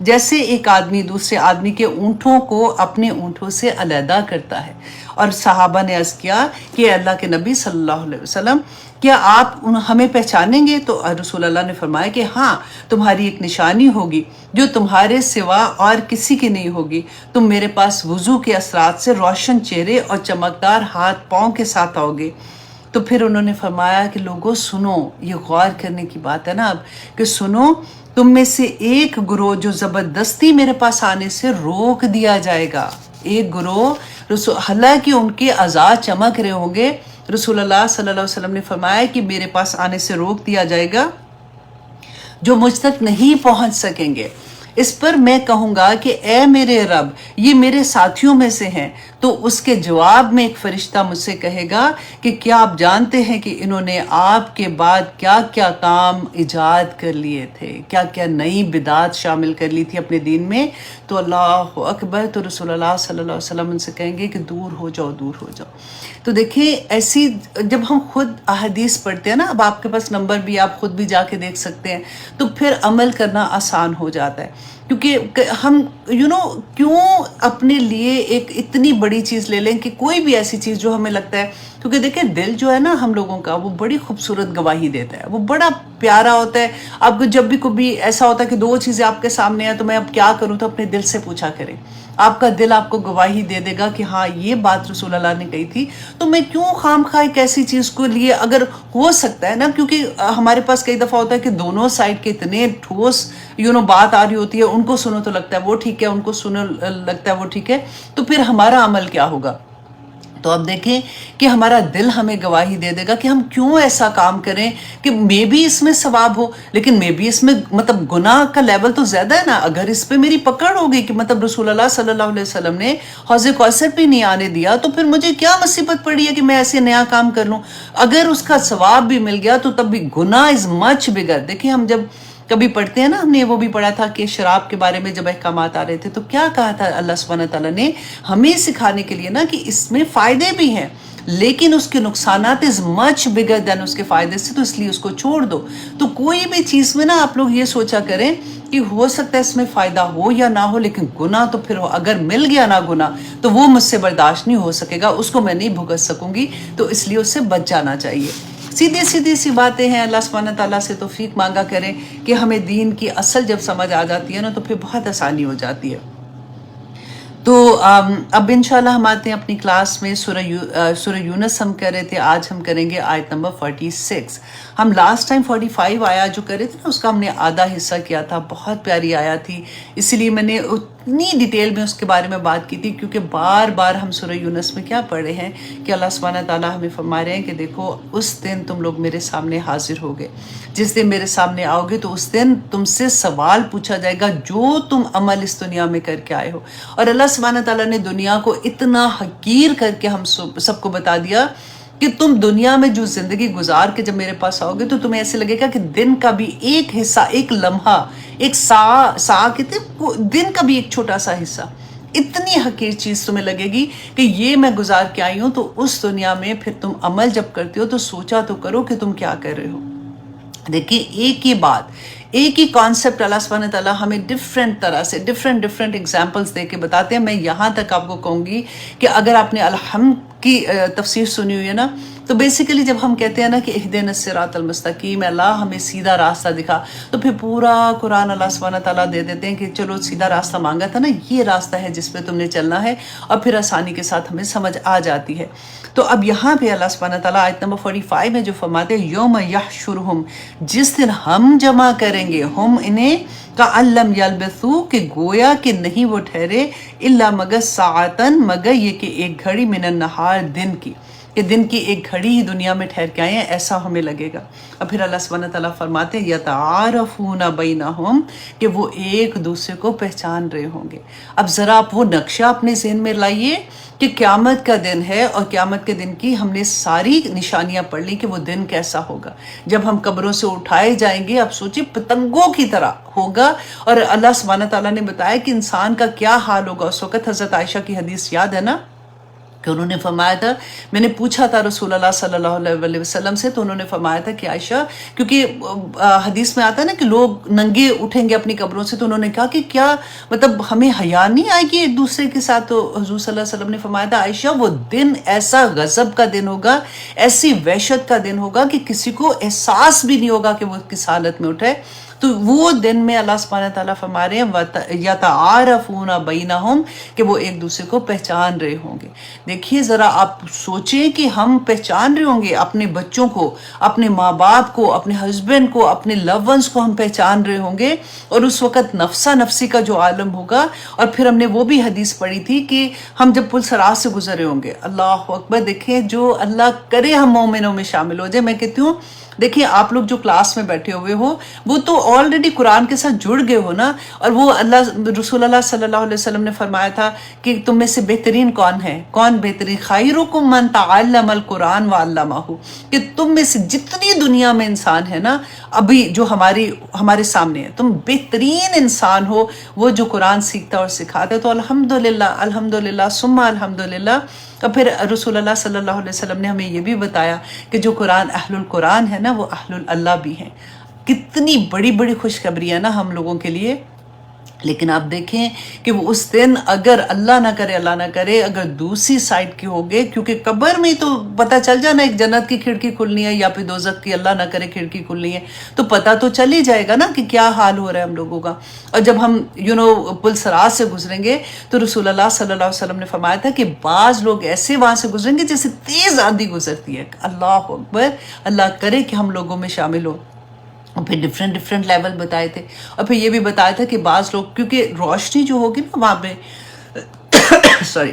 جیسے ایک آدمی دوسرے آدمی کے اونٹوں کو اپنے اونٹوں سے علیحدہ کرتا ہے۔ اور صحابہ نے عرض کیا کہ اللہ کے نبی صلی اللہ علیہ وسلم کیا آپ ہمیں پہچانیں گے؟ تو رسول اللہ نے فرمایا کہ ہاں، تمہاری ایک نشانی ہوگی جو تمہارے سوا اور کسی کی نہیں ہوگی، تم میرے پاس وضو کے اثرات سے روشن چہرے اور چمکدار ہاتھ پاؤں کے ساتھ آؤ گے۔ تو پھر انہوں نے فرمایا کہ لوگوں سنو، یہ غور کرنے کی بات ہے نا اب، کہ سنو، تم میں سے ایک گروہ جو زبردستی میرے پاس آنے سے روک دیا جائے گا، ایک گروہ حالانکہ ان کے اعضاء چمک رہے ہوں گے، رسول اللہ صلی اللہ علیہ وسلم نے فرمایا کہ میرے پاس آنے سے روک دیا جائے گا، جو مجھ تک نہیں پہنچ سکیں گے۔ اس پر میں کہوں گا کہ اے میرے رب، یہ میرے ساتھیوں میں سے ہیں، تو اس کے جواب میں ایک فرشتہ مجھ سے کہے گا کہ کیا آپ جانتے ہیں کہ انہوں نے آپ کے بعد کیا کیا کام ایجاد کر لیے تھے، کیا کیا نئی بدعات شامل کر لی تھی اپنے دین میں؟ تو اللہ اکبر، تو رسول اللہ صلی اللہ علیہ وسلم ان سے کہیں گے کہ دور ہو جاؤ، دور ہو جاؤ۔ تو دیکھیں، ایسی جب ہم خود احادیث پڑھتے ہیں نا، اب آپ کے پاس نمبر بھی، آپ خود بھی جا کے دیکھ سکتے ہیں، تو پھر عمل کرنا آسان ہو جاتا ہے، کیونکہ ہم کیوں اپنے لیے ایک اتنی بڑی چیز لے لیں کہ کوئی بھی ایسی چیز جو ہمیں لگتا ہے، کیونکہ دیکھیں دل جو ہے نا ہم لوگوں کا، وہ بڑی خوبصورت گواہی دیتا ہے، وہ بڑا پیارا ہوتا ہے۔ آپ کو جب بھی کبھی ایسا ہوتا ہے کہ دو چیزیں آپ کے سامنے ہیں تو میں اب کیا کروں، تو اپنے دل سے پوچھا کریں، آپ کا دل آپ کو گواہی دے دے گا کہ ہاں یہ بات رسول اللہ نے کہی تھی، تو میں کیوں خام خواہ ایک ایسی چیز کو لیے، اگر ہو سکتا ہے نا، کیونکہ ہمارے پاس کئی دفعہ ہوتا ہے کہ دونوں سائڈ کے اتنے ٹھوس بات آ رہی ہوتی ہے، ان کو سنو تو لگتا ہے وہ ٹھیک ہے، ان کو سنو لگتا ہے وہ ٹھیک ہے، تو پھر ہمارا عمل کیا ہوگا؟ تو اب دیکھیں کہ ہمارا دل ہمیں گواہی دے دے گا کہ ہم کیوں ایسا کام کریں کہ میں بھی اس میں ثواب ہو، لیکن میں بھی اس میں مطلب گناہ کا لیول تو زیادہ ہے نا۔ اگر اس پہ میری پکڑ ہوگی کہ مطلب رسول اللہ صلی اللہ علیہ وسلم نے حوض کوثر پہ نہیں آنے دیا، تو پھر مجھے کیا مصیبت پڑی ہے کہ میں ایسے نیا کام کر لوں؟ اگر اس کا ثواب بھی مل گیا تو تب بھی گناہ از مچ بگر۔ دیکھیں ہم جب کبھی پڑھتے ہیں نا، ہم نے وہ بھی پڑھا تھا کہ شراب کے بارے میں جب احکامات آ رہے تھے تو کیا کہا تھا اللہ سبحانہ تعالیٰ نے ہمیں سکھانے کے لیے نا، کہ اس میں فائدے بھی ہیں لیکن اس کے نقصانات از مچ بگر دین اس کے فائدے سے، تو اس لیے اس کو چھوڑ دو۔ تو کوئی بھی چیز میں نا آپ لوگ یہ سوچا کریں کہ ہو سکتا ہے اس میں فائدہ ہو یا نہ ہو، لیکن گناہ تو پھر اگر مل گیا نا گناہ، تو وہ مجھ سے برداشت نہیں ہو سکے گا، اس کو میں نہیں بھگت سکوں گی، تو اس لیے اس سے بچ جانا چاہیے۔ سیدھی سی باتیں ہیں، اللہ سبحانہ تعالیٰ سے توفیق مانگا کریں کہ ہمیں دین کی اصل جب سمجھ آ جاتی ہے نا، تو پھر بہت آسانی ہو جاتی ہے۔ تو اب انشاءاللہ ہم آتے ہیں اپنی کلاس میں، سورہ یونس ہم کر رہے تھے، آج ہم کریں گے آیت نمبر 46۔ ہم لاسٹ ٹائم 45 آیات جو کر رہے تھے نا، اس کا ہم نے آدھا حصہ کیا تھا، بہت پیاری آیات تھی، اسی لیے میں نے اتنی ڈیٹیل میں اس کے بارے میں بات کی تھی، کیونکہ بار بار ہم سورہ یونس میں کیا پڑھ رہے ہیں کہ اللہ سبحانہ تعالیٰ ہمیں فرما رہے ہیں کہ دیکھو اس دن تم لوگ میرے سامنے حاضر ہوگے، جس دن میرے سامنے آؤ گے تو اس دن تم سے سوال پوچھا جائے گا جو تم عمل اس دنیا میں کر کے آئے ہو۔ اور اللہ سبحانہ تعالیٰ نے دنیا کو اتنا حقیر کر کے ہم سب کو بتا دیا کہ تم دنیا میں جو زندگی گزار کے جب میرے پاس آؤ گے تو تمہیں ایسے لگے گا کہ دن کا بھی ایک حصہ، ایک لمحہ، ایک سا کہتے دن کا بھی ایک چھوٹا سا حصہ، اتنی حقیر چیز تمہیں لگے گی کہ یہ میں گزار کے آئی ہوں۔ تو اس دنیا میں پھر تم عمل جب کرتے ہو تو سوچا تو کرو کہ تم کیا کر رہے ہو۔ دیکھیں ایک ہی بات، ایک ہی کانسیپٹ اللہ سبحانہ تعالیٰ ہمیں ڈفرینٹ طرح سے ڈفرینٹ ایگزامپلز دے کے بتاتے ہیں۔ میں یہاں تک آپ کو کہوں گی کہ اگر آپ نے الحمد کی تفسیر سنی ہوئی ہے نا، تو بیسیکلی جب ہم کہتے ہیں نا کہ اہدنا الصراط المستقیم، اللہ ہمیں سیدھا راستہ دکھا، تو پھر پورا قرآن اللہ سبحانہ تعالیٰ دے دیتے ہیں کہ چلو سیدھا راستہ مانگا تھا نا، یہ راستہ ہے جس پہ تم نے چلنا ہے، اور پھر آسانی کے ساتھ ہمیں سمجھ آ جاتی ہے۔ تو اب یہاں پہ اللہ سبحانہ تعالیٰ آیت نمبر 45 میں جو فرماتے ہیں یوم یحشرہم، جس دن ہم جمع کریں گے ہم انہیں، کأن لم یلبثوا، کہ گویا کہ نہیں وہ ٹھہرے، الا مگر ساعتن، مگر یہ کہ ایک گھڑی، من النہار، دن کی، کہ دن کی ایک گھڑی ہی دنیا میں ٹھہر کے آئے ہیں، ایسا ہمیں لگے گا۔ اور پھر اللہ سبحانہ تعالیٰ فرماتے ہیں یتعارفون بینہم، کہ وہ ایک دوسرے کو پہچان رہے ہوں گے۔ اب ذرا آپ وہ نقشہ اپنے ذہن میں لائیے کہ قیامت کا دن ہے، اور قیامت کے دن کی ہم نے ساری نشانیاں پڑھ لی کہ وہ دن کیسا ہوگا جب ہم قبروں سے اٹھائے جائیں گے۔ اب سوچیں پتنگوں کی طرح ہوگا، اور اللہ سبحانہ تعالیٰ نے بتایا کہ انسان کا کیا حال ہوگا اس وقت۔ حضرت عائشہ کی حدیث یاد ہے نا کہ انہوں نے فرمایا تھا، میں نے پوچھا تھا رسول اللہ صلی اللہ علیہ وسلم سے، تو انہوں نے فرمایا تھا کہ عائشہ، کیونکہ حدیث میں آتا ہے نا کہ لوگ ننگے اٹھیں گے اپنی قبروں سے، تو انہوں نے کہا کہ کیا مطلب ہمیں حیا نہیں آئے گی ایک دوسرے کے ساتھ؟ تو حضور صلی اللہ علیہ وسلم نے فرمایا تھا عائشہ، وہ دن ایسا غضب کا دن ہوگا، ایسی وحشت کا دن ہوگا کہ کسی کو احساس بھی نہیں ہوگا کہ وہ کس حالت میں اٹھے۔ تو وہ دن میں اللہ سبحانہ تعالیٰ فرما رہے ہیں یتعارفون بینہم، کہ وہ ایک دوسرے کو پہچان رہے ہوں گے۔ دیکھیے ذرا آپ سوچیں کہ ہم پہچان رہے ہوں گے اپنے بچوں کو، اپنے ماں باپ کو، اپنے ہسبینڈ کو، اپنے لو ونس کو ہم پہچان رہے ہوں گے، اور اس وقت نفسا نفسی کا جو عالم ہوگا۔ اور پھر ہم نے وہ بھی حدیث پڑھی تھی کہ ہم جب پل صراط سے گزرے ہوں گے، اللہ اکبر، دیکھیں جو اللہ کرے ہم مومنوں میں شامل ہو جائے۔ میں کہتی ہوں دیکھیں آپ لوگ جو کلاس میں بیٹھے ہوئے ہو، وہ تو آلریڈی قرآن کے ساتھ جڑ گئے ہو نا، اور وہ رسول اللہ صلی اللہ علیہ وسلم نے فرمایا تھا کہ تم میں سے بہترین کون ہے؟ کون بہترین؟ خیرکم من تعلم القرآن وعلمہ، کہ تم میں سے جتنی دنیا میں انسان ہے نا ابھی جو ہمارے سامنے ہے، تم بہترین انسان ہو وہ جو قرآن سیکھتا اور سکھاتا ہے۔ تو الحمدللہ الحمدللہ ثم الحمدللہ۔ اور پھر رسول اللہ صلی اللہ علیہ وسلم نے ہمیں یہ بھی بتایا کہ جو قرآن اہل القرآن ہے نا وہ اہل اللہ بھی ہیں۔ کتنی بڑی بڑی خوشخبری ہے نا ہم لوگوں کے لیے۔ لیکن آپ دیکھیں کہ وہ اس دن اگر اللہ نہ کرے اگر دوسری سائڈ کے ہوگے، کیونکہ قبر میں تو پتہ چل جانا ایک جنت کی کھڑکی کھلنی ہے یا پھر دوزخ کی اللہ نہ کرے کھڑکی کھلنی ہے، تو پتہ تو چل ہی جائے گا نا کہ کیا حال ہو رہا ہے ہم لوگوں کا۔ اور جب ہم پل صراط سے گزریں گے تو رسول اللہ صلی اللہ علیہ وسلم نے فرمایا تھا کہ بعض لوگ ایسے وہاں سے گزریں گے جیسے تیز آندھی گزرتی ہے۔ اللہ اکبر، اللہ کرے کہ ہم لوگوں میں شامل ہو۔ اور پھر ڈفرینٹ لیول بتائے تھے، اور پھر یہ بھی بتایا تھا کہ بعض لوگ، کیونکہ روشنی جو ہوگی نا وہاں پہ سوری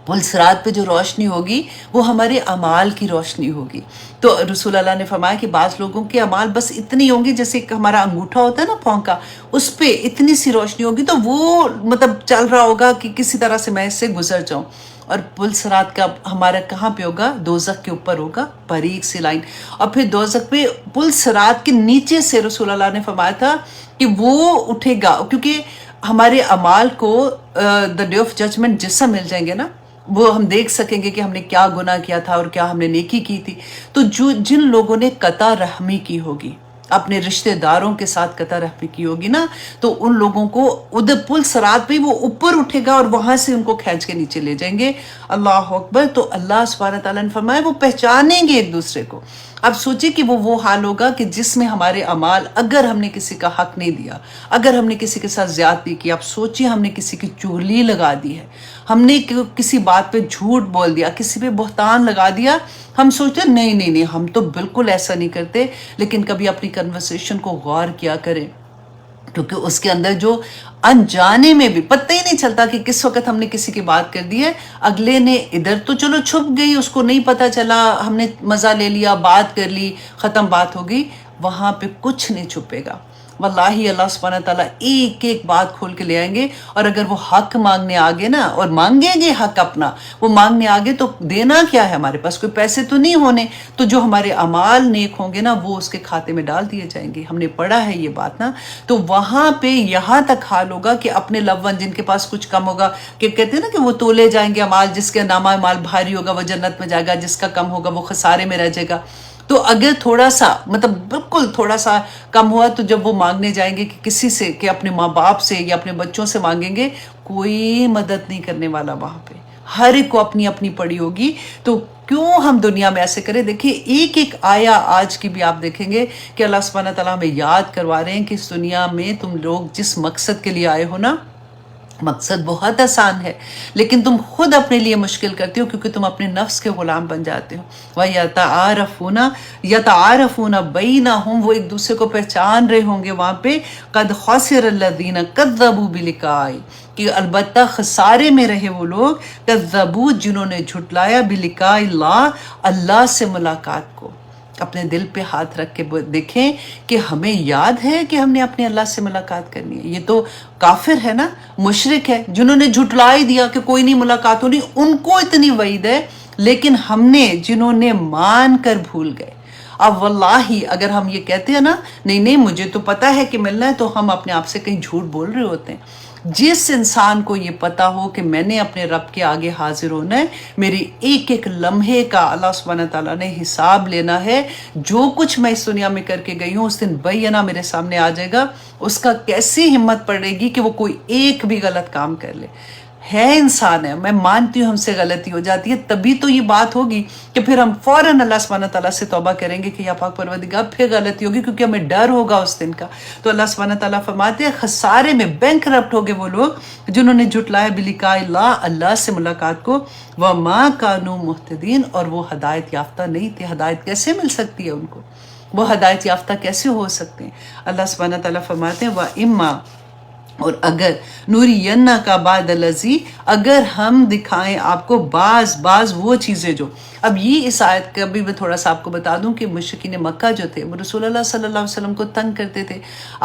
پل صراط پہ جو روشنی ہوگی وہ ہمارے اعمال کی روشنی ہوگی۔ تو رسول اللہ نے فرمایا کہ بعض لوگوں کے اعمال بس اتنی ہوں گی جیسے ایک ہمارا انگوٹھا ہوتا ہے نا پاؤں کا، اس پہ اتنی سی روشنی ہوگی، تو وہ مطلب چل رہا ہوگا کہ کسی طرح سے میں اس سے گزر جاؤں۔ اور پل صراط کا ہمارا کہاں پہ ہوگا؟ دوزخ کے اوپر ہوگا، باریک سی لائن۔ اور پھر دوزخ پہ پل صراط کے نیچے سے رسول اللہ نے فرمایا تھا کہ وہ اٹھے گا، کیونکہ ہمارے اعمال کو دا ڈے آف ججمنٹ جس سے مل جائیں گے نا، وہ ہم دیکھ سکیں گے کہ ہم نے کیا گناہ کیا تھا اور کیا ہم نے نیکی کی تھی۔ تو جن لوگوں نے قطع رحمی کی ہوگی، اپنے رشتہ داروں کے ساتھ قطع رحمی کی ہوگی نا، تو ان لوگوں کو ادھر پل صراط پہ وہ اوپر اٹھے گا اور وہاں سے ان کو کھینچ کے نیچے لے جائیں گے۔ اللہ اکبر۔ تو اللہ سبحانہ تعالیٰ نے فرمایا وہ پہچانیں گے ایک دوسرے کو۔ اب سوچیں کہ وہ حال ہوگا کہ جس میں ہمارے اعمال، اگر ہم نے کسی کا حق نہیں دیا، اگر ہم نے کسی کے ساتھ زیادتی کی، اب سوچیں ہم نے کسی کی چغلی لگا دی ہے، ہم نے کسی بات پہ جھوٹ بول دیا، کسی پہ بہتان لگا دیا، ہم سوچتے نہیں ہم تو بالکل ایسا نہیں کرتے، لیکن کبھی اپنی کنورسیشن کو غور کیا کریں، کیونکہ اس کے اندر جو انجانے میں بھی پتہ ہی نہیں چلتا کہ کس وقت ہم نے کسی کی بات کر دی ہے، اگلے نے ادھر تو چلو چھپ گئی، اس کو نہیں پتہ چلا، ہم نے مزہ لے لیا، بات کر لی، ختم بات ہو گئی، وہاں پہ کچھ نہیں چھپے گا۔ واللہ اللہ سبحانہ تعالیٰ ایک ایک بات کھول کے لے آئیں گے، اور اگر وہ حق مانگنے آگے نا، اور مانگیں گے حق اپنا، وہ مانگنے آگے تو دینا کیا ہے، ہمارے پاس کوئی پیسے تو نہیں ہونے، تو جو ہمارے اعمال نیک ہوں گے نا وہ اس کے کھاتے میں ڈال دیے جائیں گے۔ ہم نے پڑھا ہے یہ بات نا۔ تو وہاں پہ یہاں تک حال ہوگا کہ اپنے لو ون جن کے پاس کچھ کم ہوگا، کہ کہتے ہیں نا کہ وہ تولے جائیں گے اعمال، جس کا نامہ اعمال بھاری ہوگا وہ جنت میں جائے گا، جس کا کم ہوگا وہ خسارے میں رہ جائے گا۔ تو اگر تھوڑا سا مطلب بالکل تھوڑا سا کم ہوا، تو جب وہ مانگنے جائیں گے کہ کسی سے، کہ اپنے ماں باپ سے یا اپنے بچوں سے مانگیں گے، کوئی مدد نہیں کرنے والا وہاں پہ، ہر ایک کو اپنی اپنی پڑی ہوگی۔ تو کیوں ہم دنیا میں ایسے کریں؟ دیکھیے ایک ایک آیا آج کی بھی آپ دیکھیں گے کہ اللہ سبحانہ تعالیٰ ہمیں یاد کروا رہے ہیں کہ اس دنیا میں تم لوگ جس مقصد کے لیے آئے ہو نا، مقصد بہت آسان ہے، لیکن تم خود اپنے لیے مشکل کرتے ہو، کیونکہ تم اپنے نفس کے غلام بن جاتے ہو۔ وَيَتَعَارَفُونَ بَيْنَهُمْ، وہ ایک دوسرے کو پہچان رہے ہوں گے وہاں پہ۔ قَدْ خَسِرَ الَّذِينَ كَذَّبُوا بِلِقَاءِ، کہ البتہ خسارے میں رہے وہ لوگ، کذبوا جنہوں نے جھٹلایا، بِلِقَاءِ اللَّهِ، اللہ سے ملاقات کو۔ اپنے دل پہ ہاتھ رکھ کے دیکھیں کہ ہمیں یاد ہے کہ ہم نے اپنے اللہ سے ملاقات کرنی ہے۔ یہ تو کافر ہے نا، مشرک ہے، جنہوں نے جھٹلا ہی دیا کہ کوئی نہیں ملاقات ہونی، ان کو اتنی وعید ہے۔ لیکن ہم نے، جنہوں نے مان کر بھول گئے، اب واللہ اگر ہم یہ کہتے ہیں نا نہیں نہیں مجھے تو پتہ ہے کہ ملنا ہے، تو ہم اپنے آپ سے کہیں جھوٹ بول رہے ہوتے ہیں۔ جس انسان کو یہ پتا ہو کہ میں نے اپنے رب کے آگے حاضر ہونا ہے، میری ایک ایک لمحے کا اللہ سبحانہ تعالیٰ نے حساب لینا ہے، جو کچھ میں اس دنیا میں کر کے گئی ہوں اس دن بینہ میرے سامنے آ جائے گا، اس کا کیسی ہمت پڑے گی کہ وہ کوئی ایک بھی غلط کام کر لے۔ ہے انسان ہے، میں مانتی ہوں ہم سے غلطی ہو جاتی ہے، تبھی تو یہ بات ہوگی کہ پھر ہم فوراً اللہ سبحانہ تعالیٰ سے توبہ کریں گے کہ یا پاک پروردگار پھر غلطی ہوگی، کیونکہ ہمیں ڈر ہوگا اس دن کا۔ تو اللہ سبحانہ تعالیٰ فرماتے ہیں خسارے میں بینکرپٹ ہو گئے وہ لوگ جنہوں نے جھٹلایا بلقاء اللہ، اللہ سے ملاقات کو، وما کانوا مہتدین، اور وہ ہدایت یافتہ نہیں تھے۔ ہدایت کیسے مل سکتی ہے ان کو؟ وہ ہدایت یافتہ کیسے ہو سکتے ہیں؟ اللہ سبحانہ تعالیٰ فرماتے ہیں وَإِمَّا، اور اگر نورینہ کا بعد الذی، اگر ہم دکھائیں آپ کو بعض وہ چیزیں جو، اب یہ اس آیت کا بھی میں تھوڑا سا آپ کو بتا دوں کہ مشرکین مکہ جو تھے وہ رسول اللہ صلی اللہ علیہ وسلم کو تنگ کرتے تھے۔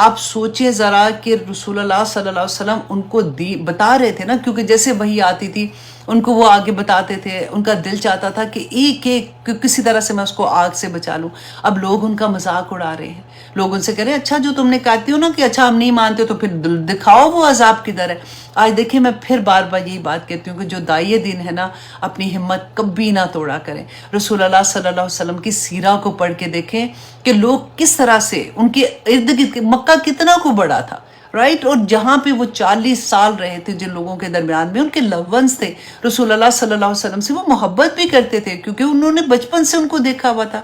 آپ سوچیں ذرا کہ رسول اللہ صلی اللہ علیہ وسلم ان کو بتا رہے تھے نا، کیونکہ جیسے وحی آتی تھی ان کو وہ آگے بتاتے تھے، ان کا دل چاہتا تھا کہ ایک ایک کسی طرح سے میں اس کو آگ سے بچا لوں۔ اب لوگ ان کا مذاق اڑا رہے ہیں، لوگ ان سے کہہ رہے ہیں اچھا جو تم نے کہتی ہو نا کہ اچھا ہم نہیں مانتے تو پھر دکھاؤ وہ عذاب کدھر ہے۔ آج دیکھیں میں پھر بار بار یہی بات کہتی ہوں کہ جو داعی دین ہے نا اپنی ہمت کبھی نہ توڑا کریں۔ رسول اللہ صلی اللہ علیہ وسلم کی سیرہ کو پڑھ کے دیکھیں کہ لوگ کس طرح سے ان کے ارد گرد، مکہ کتنا کو بڑا تھا رائٹ، اور جہاں پہ وہ 40 سال رہے تھے، جن لوگوں کے درمیان میں ان کے لو ونس تھے، رسول اللہ صلی اللہ علیہ وسلم سے وہ محبت بھی کرتے تھے کیونکہ انہوں نے بچپن سے ان کو دیکھا ہوا تھا۔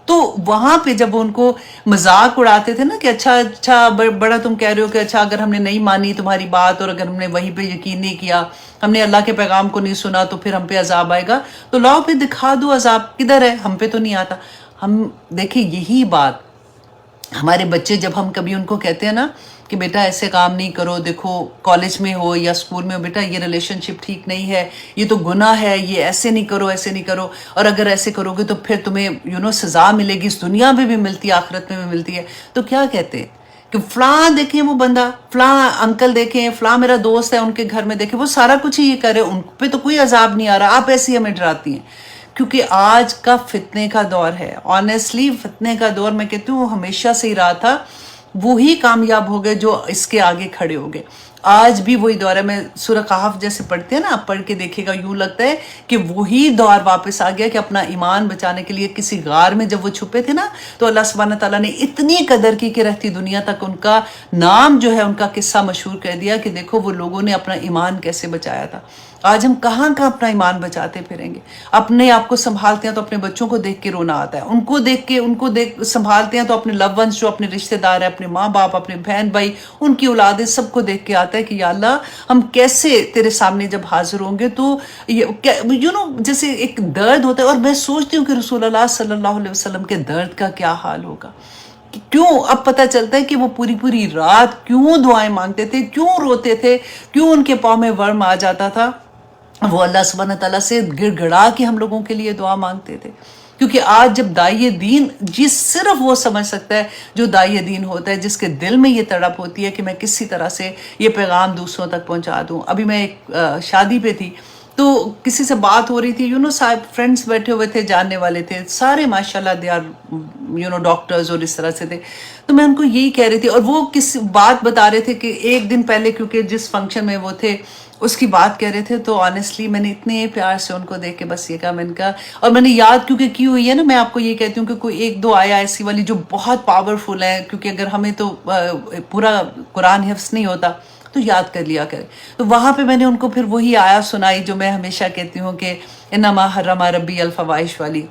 تو وہاں پہ جب ان کو مذاق اڑاتے تھے نا کہ اچھا بڑا تم کہہ رہے ہو کہ اچھا اگر ہم نے نہیں مانی تمہاری بات اور اگر ہم نے وہی پہ یقین نہیں کیا، ہم نے اللہ کے پیغام کو نہیں سنا تو پھر ہم پہ عذاب آئے گا، تو لاؤ پہ دکھا دو عذاب کدھر ہے، ہم پہ تو نہیں آتا۔ ہم دیکھیں یہی بات ہمارے بچے جب ہم کبھی ان کو کہتے ہیں نا کہ بیٹا ایسے کام نہیں کرو، دیکھو کالج میں ہو یا اسکول میں ہو، بیٹا یہ ریلیشن شپ ٹھیک نہیں ہے، یہ تو گناہ ہے، یہ ایسے نہیں کرو ایسے نہیں کرو، اور اگر ایسے کرو گے تو پھر تمہیں سزا ملے گی، اس دنیا میں بھی ملتی ہے آخرت میں بھی ملتی ہے، تو کیا کہتے ہیں کہ فلاں دیکھیں وہ بندہ، فلاں انکل دیکھیں، فلاں میرا دوست ہے ان کے گھر میں دیکھیں وہ سارا کچھ ہی یہ کرے، ان پہ تو کوئی عذاب نہیں آ رہا، آپ ایسی ہمیں ڈراتی ہیں۔ کیونکہ آج کا فتنے کا دور ہے، آنیسٹلی فتنے کا دور میں کہتی ہوں ہمیشہ سے ہی رہا تھا، وہی کامیاب ہو گئے جو اس کے آگے کھڑے ہو گئے۔ آج بھی وہی دور ہے، میں سورہ کہف جیسے پڑھتے ہیں نا، آپ پڑھ کے دیکھے گا یوں لگتا ہے کہ وہی دور واپس آ گیا کہ اپنا ایمان بچانے کے لیے کسی غار میں جب وہ چھپے تھے نا تو اللہ سبحانہ تعالیٰ نے اتنی قدر کی کہ رہتی دنیا تک ان کا نام جو ہے ان کا قصہ مشہور کر دیا کہ دیکھو وہ لوگوں نے اپنا ایمان کیسے بچایا تھا۔ آج ہم کہاں اپنا ایمان بچاتے پھریں گے؟ اپنے آپ کو سنبھالتے ہیں تو اپنے بچوں کو دیکھ کے رونا آتا ہے، ان کو دیکھ سنبھالتے ہیں تو اپنے لو ونس جو اپنے رشتہ دار ہیں، اپنے ماں باپ، اپنے بہن بھائی، ان کی اولادیں، سب کو دیکھ کے آتا ہے کہ یا اللہ ہم کیسے تیرے سامنے جب حاضر ہوں گے تو جیسے ایک درد ہوتا ہے، اور میں سوچتی ہوں کہ رسول اللہ صلی اللہ علیہ وسلم کے درد کا کیا حال ہوگا۔ کیوں اب پتہ چلتا ہے کہ وہ پوری رات کیوں دعائیں مانگتے تھے، کیوں روتے تھے، کیوں ان کے پاؤں میں ورم آ جاتا تھا، وہ اللہ سبحانہ تعالیٰ سے گڑ گڑا کے ہم لوگوں کے لیے دعا مانگتے تھے۔ کیونکہ آج جب داعی دین، صرف وہ سمجھ سکتا ہے جو داعی دین ہوتا ہے، جس کے دل میں یہ تڑپ ہوتی ہے کہ میں کسی طرح سے یہ پیغام دوسروں تک پہنچا دوں۔ ابھی میں ایک شادی پہ تھی تو کسی سے بات ہو رہی تھی، صاحب فرینڈس بیٹھے ہوئے تھے، جاننے والے تھے سارے، ماشاءاللہ دے آر ڈاکٹرز اور اس طرح سے تھے، تو میں ان کو یہی کہہ رہی تھی، اور وہ کس بات بتا رہے تھے کہ ایک دن پہلے کیونکہ جس فنکشن میں وہ تھے اس کی بات کہہ رہے تھے، تو آنیسٹلی میں نے اتنے پیار سے ان کو دیکھ کے بس یہ کہا، میں نے کہا، اور میں نے یاد کیونکہ کی ہوئی ہے نا، میں آپ کو یہ کہتی ہوں کہ کوئی ایک دو آیا ایسی والی جو بہت پاورفل ہے، کیونکہ اگر ہمیں تو پورا قرآن حفظ نہیں ہوتا تو یاد کر لیا کرے، تو وہاں پہ میں نے ان کو پھر وہی آیا سنائی جو میں ہمیشہ کہتی ہوں کہ انما حرم ربی الفواحش والی۔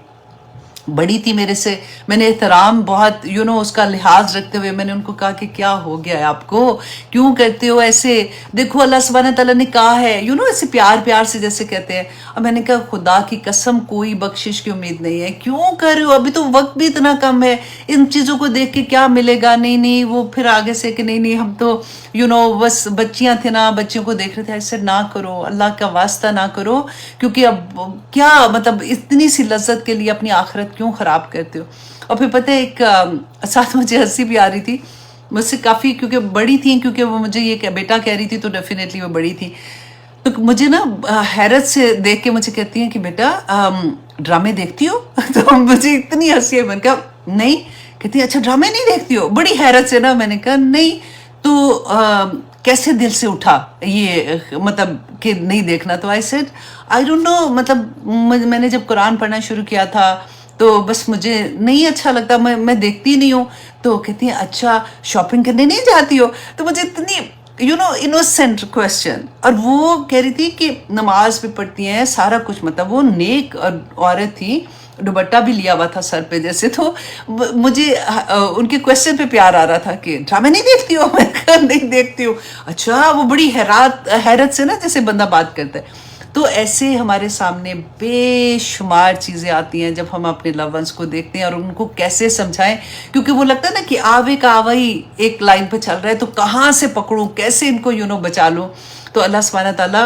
بڑی تھی میرے سے، میں نے احترام بہت اس کا لحاظ رکھتے ہوئے میں نے ان کو کہا کہ کیا ہو گیا ہے آپ کو، کیوں کرتے ہو ایسے، دیکھو اللہ سبحانہ تعالیٰ نے کہا ہے، ایسے پیار سے جیسے کہتے ہیں۔ اور میں نے کہا خدا کی قسم کوئی بخشش کی امید نہیں ہے، کیوں کر رہے ہو، ابھی تو وقت بھی اتنا کم ہے، ان چیزوں کو دیکھ کے کیا ملے گا، نہیں وہ پھر آگے سے کہ نہیں ہم تو بس بچیاں تھے نا، بچیوں کو دیکھ رہے تھے، ایسے نہ کرو، اللہ کا واسطہ نہ کرو، کیونکہ اب کیا مطلب اتنی سی لذت کے لیے اپنی آخرت کیوں خراب کرتے ہو۔ اور پھر پتہ ہے ایک ساتھ مجھے ہنسی بھی آ رہی تھی، مجھ سے کافی کیونکہ بڑی تھیں، کیونکہ وہ مجھے یہ بیٹا کہہ رہی تھی تو ڈیفینیٹلی وہ بڑی تھی، تو مجھے نا حیرت سے دیکھ کے مجھے کہتی ہیں کہ بیٹا ڈرامے دیکھتی ہو؟ تو مجھے اتنی ہنسی ہے، میں نے کہا نہیں. کہتی اچھا ڈرامے نہیں دیکھتی ہو؟ بڑی حیرت سے نا میں نے کہا نہیں. تو کیسے دل سے اٹھا یہ مطلب کہ نہیں دیکھنا؟ تو I said I don't know, مطلب میں نے جب قرآن پڑھنا شروع کیا تھا تو بس مجھے نہیں اچھا لگتا، میں دیکھتی نہیں ہوں. تو کہتی ہیں اچھا شاپنگ کرنے نہیں جاتی ہو؟ تو مجھے اتنی انوسینٹ کوشچن. اور وہ کہہ رہی تھی کہ نماز بھی پڑھتی ہیں، سارا کچھ، مطلب وہ نیک عورت تھی، دوپٹہ بھی لیا ہوا تھا سر پہ جیسے. تو مجھے ان کے کوشچن پہ پیار آ رہا تھا کہ ڈرامے نہیں دیکھتی ہو؟ میں کہا نہیں دیکھتی ہوں. اچھا، وہ بڑی حیرت سے نا جیسے بندہ بات کرتا ہے. تو ایسے ہمارے سامنے بے شمار چیزیں آتی ہیں جب ہم اپنے لو ونس کو دیکھتے ہیں اور ان کو کیسے سمجھائیں، کیونکہ وہ لگتا ہے نا کہ آوے کا آوا ہی ایک لائن پہ چل رہا ہے، تو کہاں سے پکڑوں، کیسے ان کو بچا لوں. تو اللہ سبحانہ تعالیٰ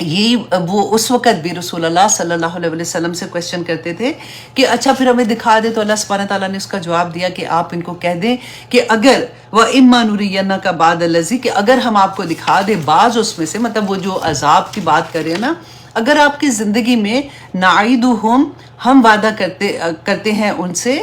یہی وہ اس وقت بھی رسول اللہ صلی اللہ علیہ وسلم سے کوشچن کرتے تھے کہ اچھا پھر ہمیں دکھا دے. تو اللہ سبحانہ تعالیٰ نے اس کا جواب دیا کہ آپ ان کو کہہ دیں کہ اگر وَإِمَّا نُرِيَنَّكَ بَعْضَ الَّذِي، کہ اگر ہم آپ کو دکھا دیں بعض اس میں سے، مطلب وہ جو عذاب کی بات کر رہے ہیں نا، اگر آپ کی زندگی میں نعیدہم، ہم وعدہ کرتے ہیں ان سے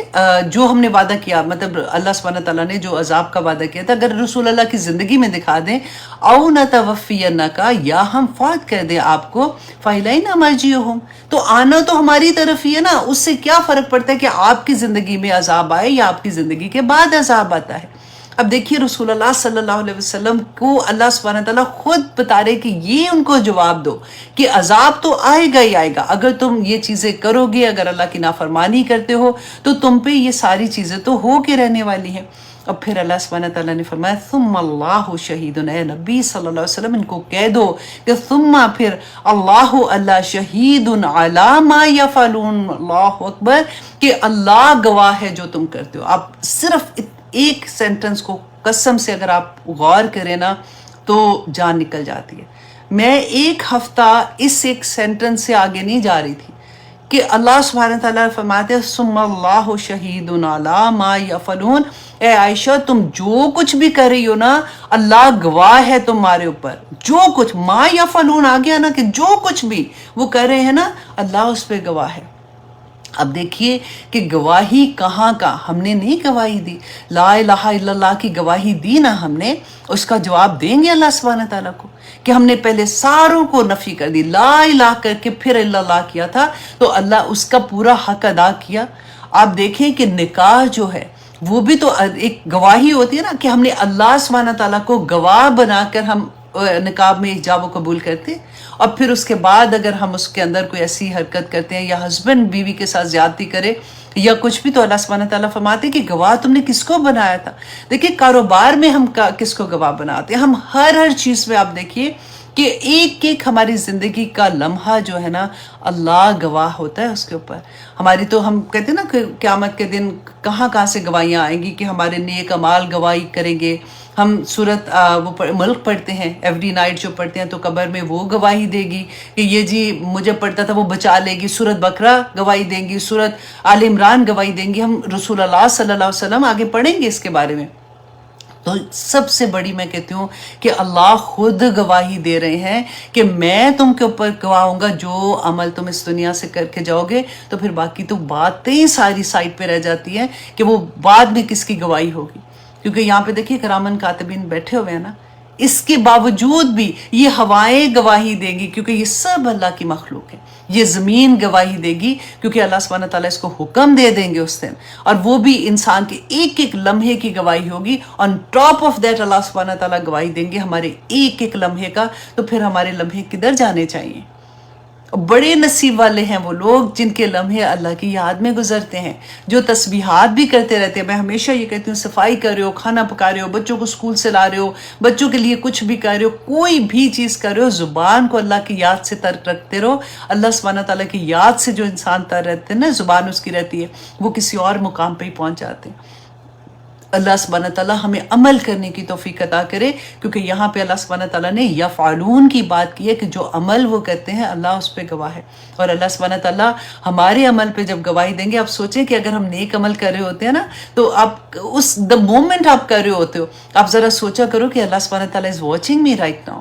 جو ہم نے وعدہ کیا، مطلب اللہ سبحانہ تعالیٰ نے جو عذاب کا وعدہ کیا تھا، اگر رسول اللہ کی زندگی میں دکھا دیں، او نتوفینک، یا ہم فوت کر دیں آپ کو، فالینا مرجعہم، تو آنا تو ہماری طرف ہی ہے نا، اس سے کیا فرق پڑتا ہے کہ آپ کی زندگی میں عذاب آئے یا آپ کی زندگی کے بعد عذاب آتا ہے. اب دیکھیے رسول اللہ صلی اللہ علیہ وسلم کو اللہ سبحانہ تعالیٰ خود بتا رہے کہ یہ ان کو جواب دو کہ عذاب تو آئے گا ہی آئے گا، اگر تم یہ چیزیں کرو گے، اگر اللہ کی نافرمانی کرتے ہو تو تم پہ یہ ساری چیزیں تو ہو کے رہنے والی ہیں. اب پھر اللہ سبحانہ تعالیٰ نے فرمایا ثم اللہ شہید، اے نبی صلی اللہ علیہ وسلم ان کو کہہ دو کہ ثم پھر اللہ شہید علی ما یفعلون، اللہ اکبر، کہ اللہ گواہ ہے جو تم کرتے ہو. آپ صرف ایک سینٹنس کو قسم سے اگر آپ غور کریں نا تو جان نکل جاتی ہے. میں ایک ہفتہ اس ایک سینٹنس سے آگے نہیں جا رہی تھی کہ اللہ سبحانہ تعالیٰ فرماتے ہیں ثم اللہ شہید علی ما یفعلون، اے عائشہ تم جو کچھ بھی کر رہی ہو نا، اللہ گواہ ہے تمہارے اوپر. جو کچھ ما یفعلون آ گیا نا، کہ جو کچھ بھی وہ کر رہے ہیں نا، اللہ اس پہ گواہ ہے. اب دیکھیے کہ گواہی کہاں کا ہم نے نہیں گواہی دی، لا الہ الا اللہ کی گواہی دی نا ہم نے، اس کا جواب دیں گے اللہ سبحانہ تعالیٰ کو کہ ہم نے پہلے ساروں کو نفی کر دی، لا الہ کر کے پھر الا اللہ کیا تھا، تو اللہ اس کا پورا حق ادا کیا. آپ دیکھیں کہ نکاح جو ہے وہ بھی تو ایک گواہی ہوتی ہے نا، کہ ہم نے اللہ سبحانہ تعالیٰ کو گواہ بنا کر ہم نکاح میں ایجاب و قبول کرتے. اور پھر اس کے بعد اگر ہم اس کے اندر کوئی ایسی حرکت کرتے ہیں یا ہسبینڈ بیوی کے ساتھ زیادتی کرے یا کچھ بھی، تو اللہ سبحانہ تعالیٰ فرماتے ہیں کہ گواہ تم نے کس کو بنایا تھا. دیکھیے کاروبار میں ہم کس کو گواہ بناتے ہیں، ہم ہر چیز میں آپ دیکھیے کہ ایک ایک ہماری زندگی کا لمحہ جو ہے نا اللہ گواہ ہوتا ہے اس کے اوپر. ہماری تو ہم کہتے ہیں نا کہ قیامت کے دن کہاں کہاں سے گواہیاں آئیں گی، کہ ہمارے نیک اعمال گواہی کریں گے. ہم سورت ملک پڑھتے ہیں ایوری نائٹ جو پڑھتے ہیں، تو قبر میں وہ گواہی دے گی کہ یہ جی مجھے پڑھتا تھا وہ بچا لے گی. سورت بقرہ گواہی دیں گی، سورت آل عمران گواہی دیں گی. ہم رسول اللہ صلی اللہ علیہ وسلم آگے پڑھیں گے اس کے بارے میں. تو سب سے بڑی میں کہتی ہوں کہ اللہ خود گواہی دے رہے ہیں کہ میں تم کے اوپر گواہ ہوں گا، جو عمل تم اس دنیا سے کر کے جاؤ گے. تو پھر باقی تو باتیں ساری سائڈ پہ رہ جاتی ہیں کہ وہ بعد میں کس کی گواہی ہوگی. کیونکہ یہاں پہ دیکھیے کرامن کاتبین بیٹھے ہوئے ہیں نا، اس کے باوجود بھی یہ ہوائیں گواہی دیں گی کیونکہ یہ سب اللہ کی مخلوق ہے. یہ زمین گواہی دے گی کیونکہ اللہ سبحانہ تعالیٰ اس کو حکم دے دیں گے اس دن، اور وہ بھی انسان کے ایک ایک لمحے کی گواہی ہوگی. آن ٹاپ آف دیٹ اللہ سبحانہ تعالیٰ گواہی دیں گے ہمارے ایک ایک لمحے کا. تو پھر ہمارے لمحے کدھر جانے چاہیے؟ بڑے نصیب والے ہیں وہ لوگ جن کے لمحے اللہ کی یاد میں گزرتے ہیں، جو تسبیحات بھی کرتے رہتے ہیں. میں ہمیشہ یہ کہتی ہوں صفائی کر رہے ہو، کھانا پکا رہے ہو، بچوں کو اسکول سے لا رہے ہو، بچوں کے لیے کچھ بھی کر رہے ہو، کوئی بھی چیز کر رہے ہو، زبان کو اللہ کی یاد سے تر رکھتے رہو. اللہ سبحانہ تعالیٰ کی یاد سے جو انسان تر رہتے ہیں نا، زبان اس کی رہتی ہے، وہ کسی اور مقام پہ ہی پہنچ جاتے ہیں. اللہ سبحانہ تعالیٰ ہمیں عمل کرنے کی توفیق عطا کرے، کیونکہ یہاں پہ اللہ سبحانہ تعالیٰ نے یفعلون کی بات کی ہے کہ جو عمل وہ کرتے ہیں اللہ اس پہ گواہ ہے. اور اللہ سبحانہ تعالیٰ ہمارے عمل پہ جب گواہی دیں گے، آپ سوچیں کہ اگر ہم نیک عمل کر رہے ہوتے ہیں نا، تو آپ دا مومنٹ آپ کر رہے ہوتے ہو، آپ ذرا سوچا کرو کہ اللہ سبحانہ تعالیٰ is watching me right now.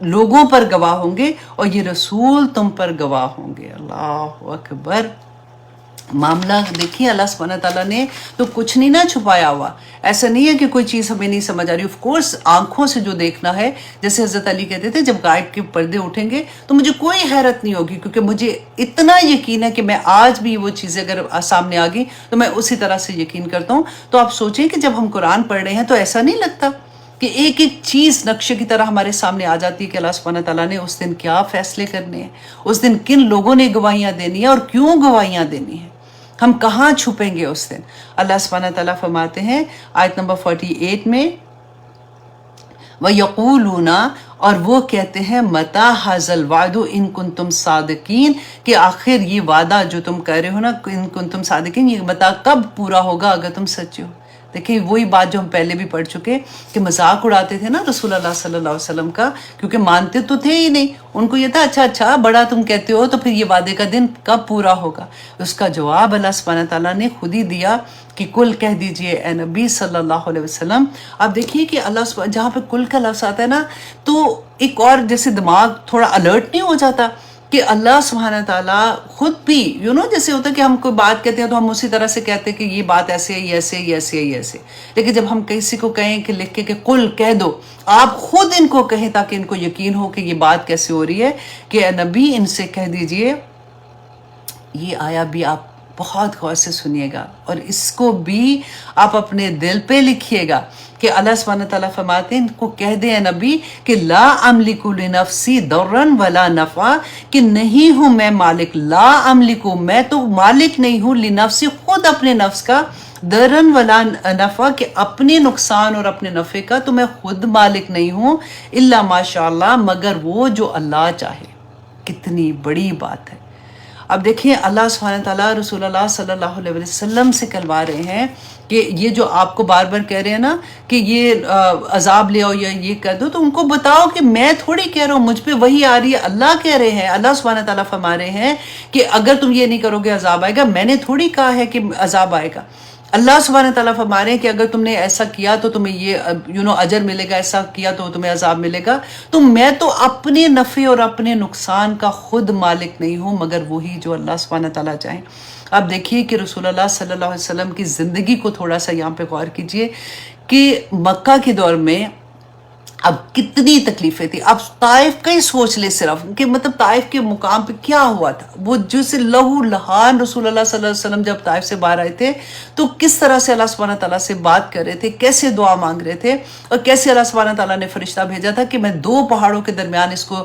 لوگوں پر گواہ ہوں گے اور یہ رسول تم پر گواہ ہوں گے. اللہ اکبر. معاملہ دیکھیے اللہ سبحانہ تعالیٰ نے تو کچھ نہیں نہ چھپایا ہوا. ایسا نہیں ہے کہ کوئی چیز ہمیں نہیں سمجھ آ رہی. آف کورس آنکھوں سے جو دیکھنا ہے، جیسے حضرت علی کہتے تھے جب غائب کے پردے اٹھیں گے تو مجھے کوئی حیرت نہیں ہوگی، کیونکہ مجھے اتنا یقین ہے کہ میں آج بھی وہ چیزیں اگر سامنے آ گئی تو میں اسی طرح سے یقین کرتا ہوں. تو آپ سوچیں کہ جب ہم قرآن پڑھ رہے ہیں تو ایسا نہیں لگتا کہ ایک ایک چیز نقشے کی طرح ہمارے سامنے آ جاتی ہے کہ اللہ سبحانہ تعالیٰ نے اس دن کیا فیصلے کرنے ہیں، اس دن کن لوگوں نے گواہیاں دینی ہیں اور کیوں گواہیاں دینی ہیں، ہم کہاں چھپیں گے اس دن. اللہ سبحانہ تعالیٰ فرماتے ہیں آیت نمبر 48 میں، وَيَقُولُونَ، اور وہ کہتے ہیں مَتَى هَذَا الْوَعْدُ إِن كُنتُمْ صَادِقِينَ، کہ آخر یہ وعدہ جو تم کہہ رہے ہو نا إِن كُنتُمْ صَادِقِينَ، یہ متا کب پورا ہوگا اگر تم سچے ہو. دیکھیں وہی بات جو ہم پہلے بھی پڑھ چکے کہ مذاق اڑاتے تھے نا رسول اللہ صلی اللہ علیہ وسلم کا، کیونکہ مانتے تو تھے ہی نہیں. ان کو یہ تھا اچھا بڑا تم کہتے ہو تو پھر یہ وعدے کا دن کب پورا ہوگا. اس کا جواب اللہ سبحانہ تعالیٰ نے خود ہی دیا کہ کل کہہ دیجئے اے نبی صلی اللہ علیہ وسلم. آپ دیکھیے کہ اللہ جہاں پہ کل کا لفظ آتا ہے نا تو ایک اور جیسے دماغ تھوڑا الرٹ نہیں ہو جاتا کہ اللہ سبحانہ تعالیٰ خود بھی جیسے ہوتا ہے کہ ہم کوئی بات کہتے ہیں تو ہم اسی طرح سے کہتے ہیں کہ یہ بات ایسے ہے، یہ ایسے یہ ایسے یہ ایسے. لیکن جب ہم کسی کو کہیں کہ لکھ کے کہ قل کہہ دو، آپ خود ان کو کہیں تاکہ ان کو یقین ہو کہ یہ بات کیسے ہو رہی ہے، کہ اے نبی ان سے کہہ دیجئے. یہ آیا بھی آپ بہت غور سے سنیے گا اور اس کو بھی آپ اپنے دل پہ لکھیے گا کہ اللہ سبحانہ تعالیٰ فرماتے ہیں ان کو کہہ دیں اے نبی کہ لا املک لنفسی ضرا ولا نفع، کہ نہیں ہوں میں مالک، لا املک، میں تو مالک نہیں ہوں، لنفسی، خود اپنے نفس کا، ضرا ولا نفع، کہ اپنے نقصان اور اپنے نفع کا تو میں خود مالک نہیں ہوں، الا ماشاء اللہ، مگر وہ جو اللہ چاہے. کتنی بڑی بات ہے. اب دیکھیں اللہ سبحانہ تعالیٰ رسول اللہ صلی اللہ علیہ وسلم سے کہلوا رہے ہیں کہ یہ جو آپ کو بار بار کہہ رہے ہیں نا کہ یہ عذاب لے آؤ یا یہ کہہ دو، تو ان کو بتاؤ کہ میں تھوڑی کہہ رہا ہوں، مجھ پہ وہی آ رہی ہے، اللہ کہہ رہے ہیں، اللہ سبحانہ تعالیٰ فرما رہے ہیں کہ اگر تم یہ نہیں کرو گے عذاب آئے گا. میں نے تھوڑی کہا ہے کہ عذاب آئے گا. اللہ سبحانہ تعالیٰ فرما رہے ہیں کہ اگر تم نے ایسا کیا تو تمہیں یہ اجر ملے گا، ایسا کیا تو تمہیں عذاب ملے گا. تو میں تو اپنے نفع اور اپنے نقصان کا خود مالک نہیں ہوں مگر وہی جو اللہ سبحانہ تعالیٰ چاہیں. اب دیکھیے کہ رسول اللہ صلی اللہ علیہ وسلم کی زندگی کو تھوڑا سا یہاں پہ غور کیجئے کہ مکہ کے دور میں اب کتنی تکلیفیں تھیں. اب طائف کا ہی سوچ لے صرف کہ مطلب طائف کے مقام پہ کیا ہوا تھا. وہ جیسے لہو لہان رسول اللہ صلی اللہ علیہ وسلم جب طائف سے باہر آئے تھے تو کس طرح سے اللہ سبحانہ تعالیٰ سے بات کر رہے تھے، کیسے دعا مانگ رہے تھے، اور کیسے اللہ سبحانہ تعالیٰ نے فرشتہ بھیجا تھا کہ میں 2 پہاڑوں کے درمیان اس کو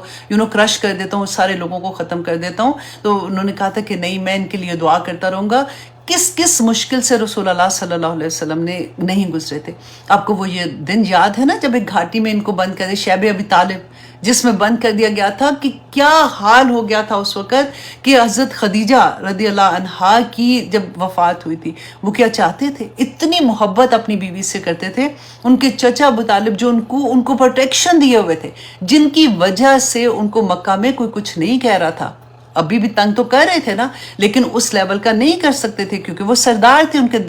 کرش کر دیتا ہوں، سارے لوگوں کو ختم کر دیتا ہوں. تو انہوں نے کہا تھا کہ نہیں، میں ان کے لیے دعا کرتا رہوں گا. کس مشکل سے رسول اللہ صلی اللہ علیہ وسلم نے نہیں گزرے تھے. آپ کو وہ یہ دن یاد ہے نا جب ایک گھاٹی میں ان کو بند کر دیا، شیب ابی طالب جس میں بند کر دیا گیا تھا، کہ کیا حال ہو گیا تھا اس وقت کہ حضرت خدیجہ رضی اللہ عنہا کی جب وفات ہوئی تھی، وہ کیا چاہتے تھے، اتنی محبت اپنی بیوی سے کرتے تھے. ان کے چچا ابو طالب جو ان کو پروٹیکشن دیے ہوئے تھے، جن کی وجہ سے ان کو مکہ میں کوئی کچھ نہیں کہہ رہا تھا. ابھی بھی تنگ تو کر رہے تھے نا، لیکن اس لیول کا نہیں کر سکتے تھے کیونکہ وہ سردار تھے. ان کے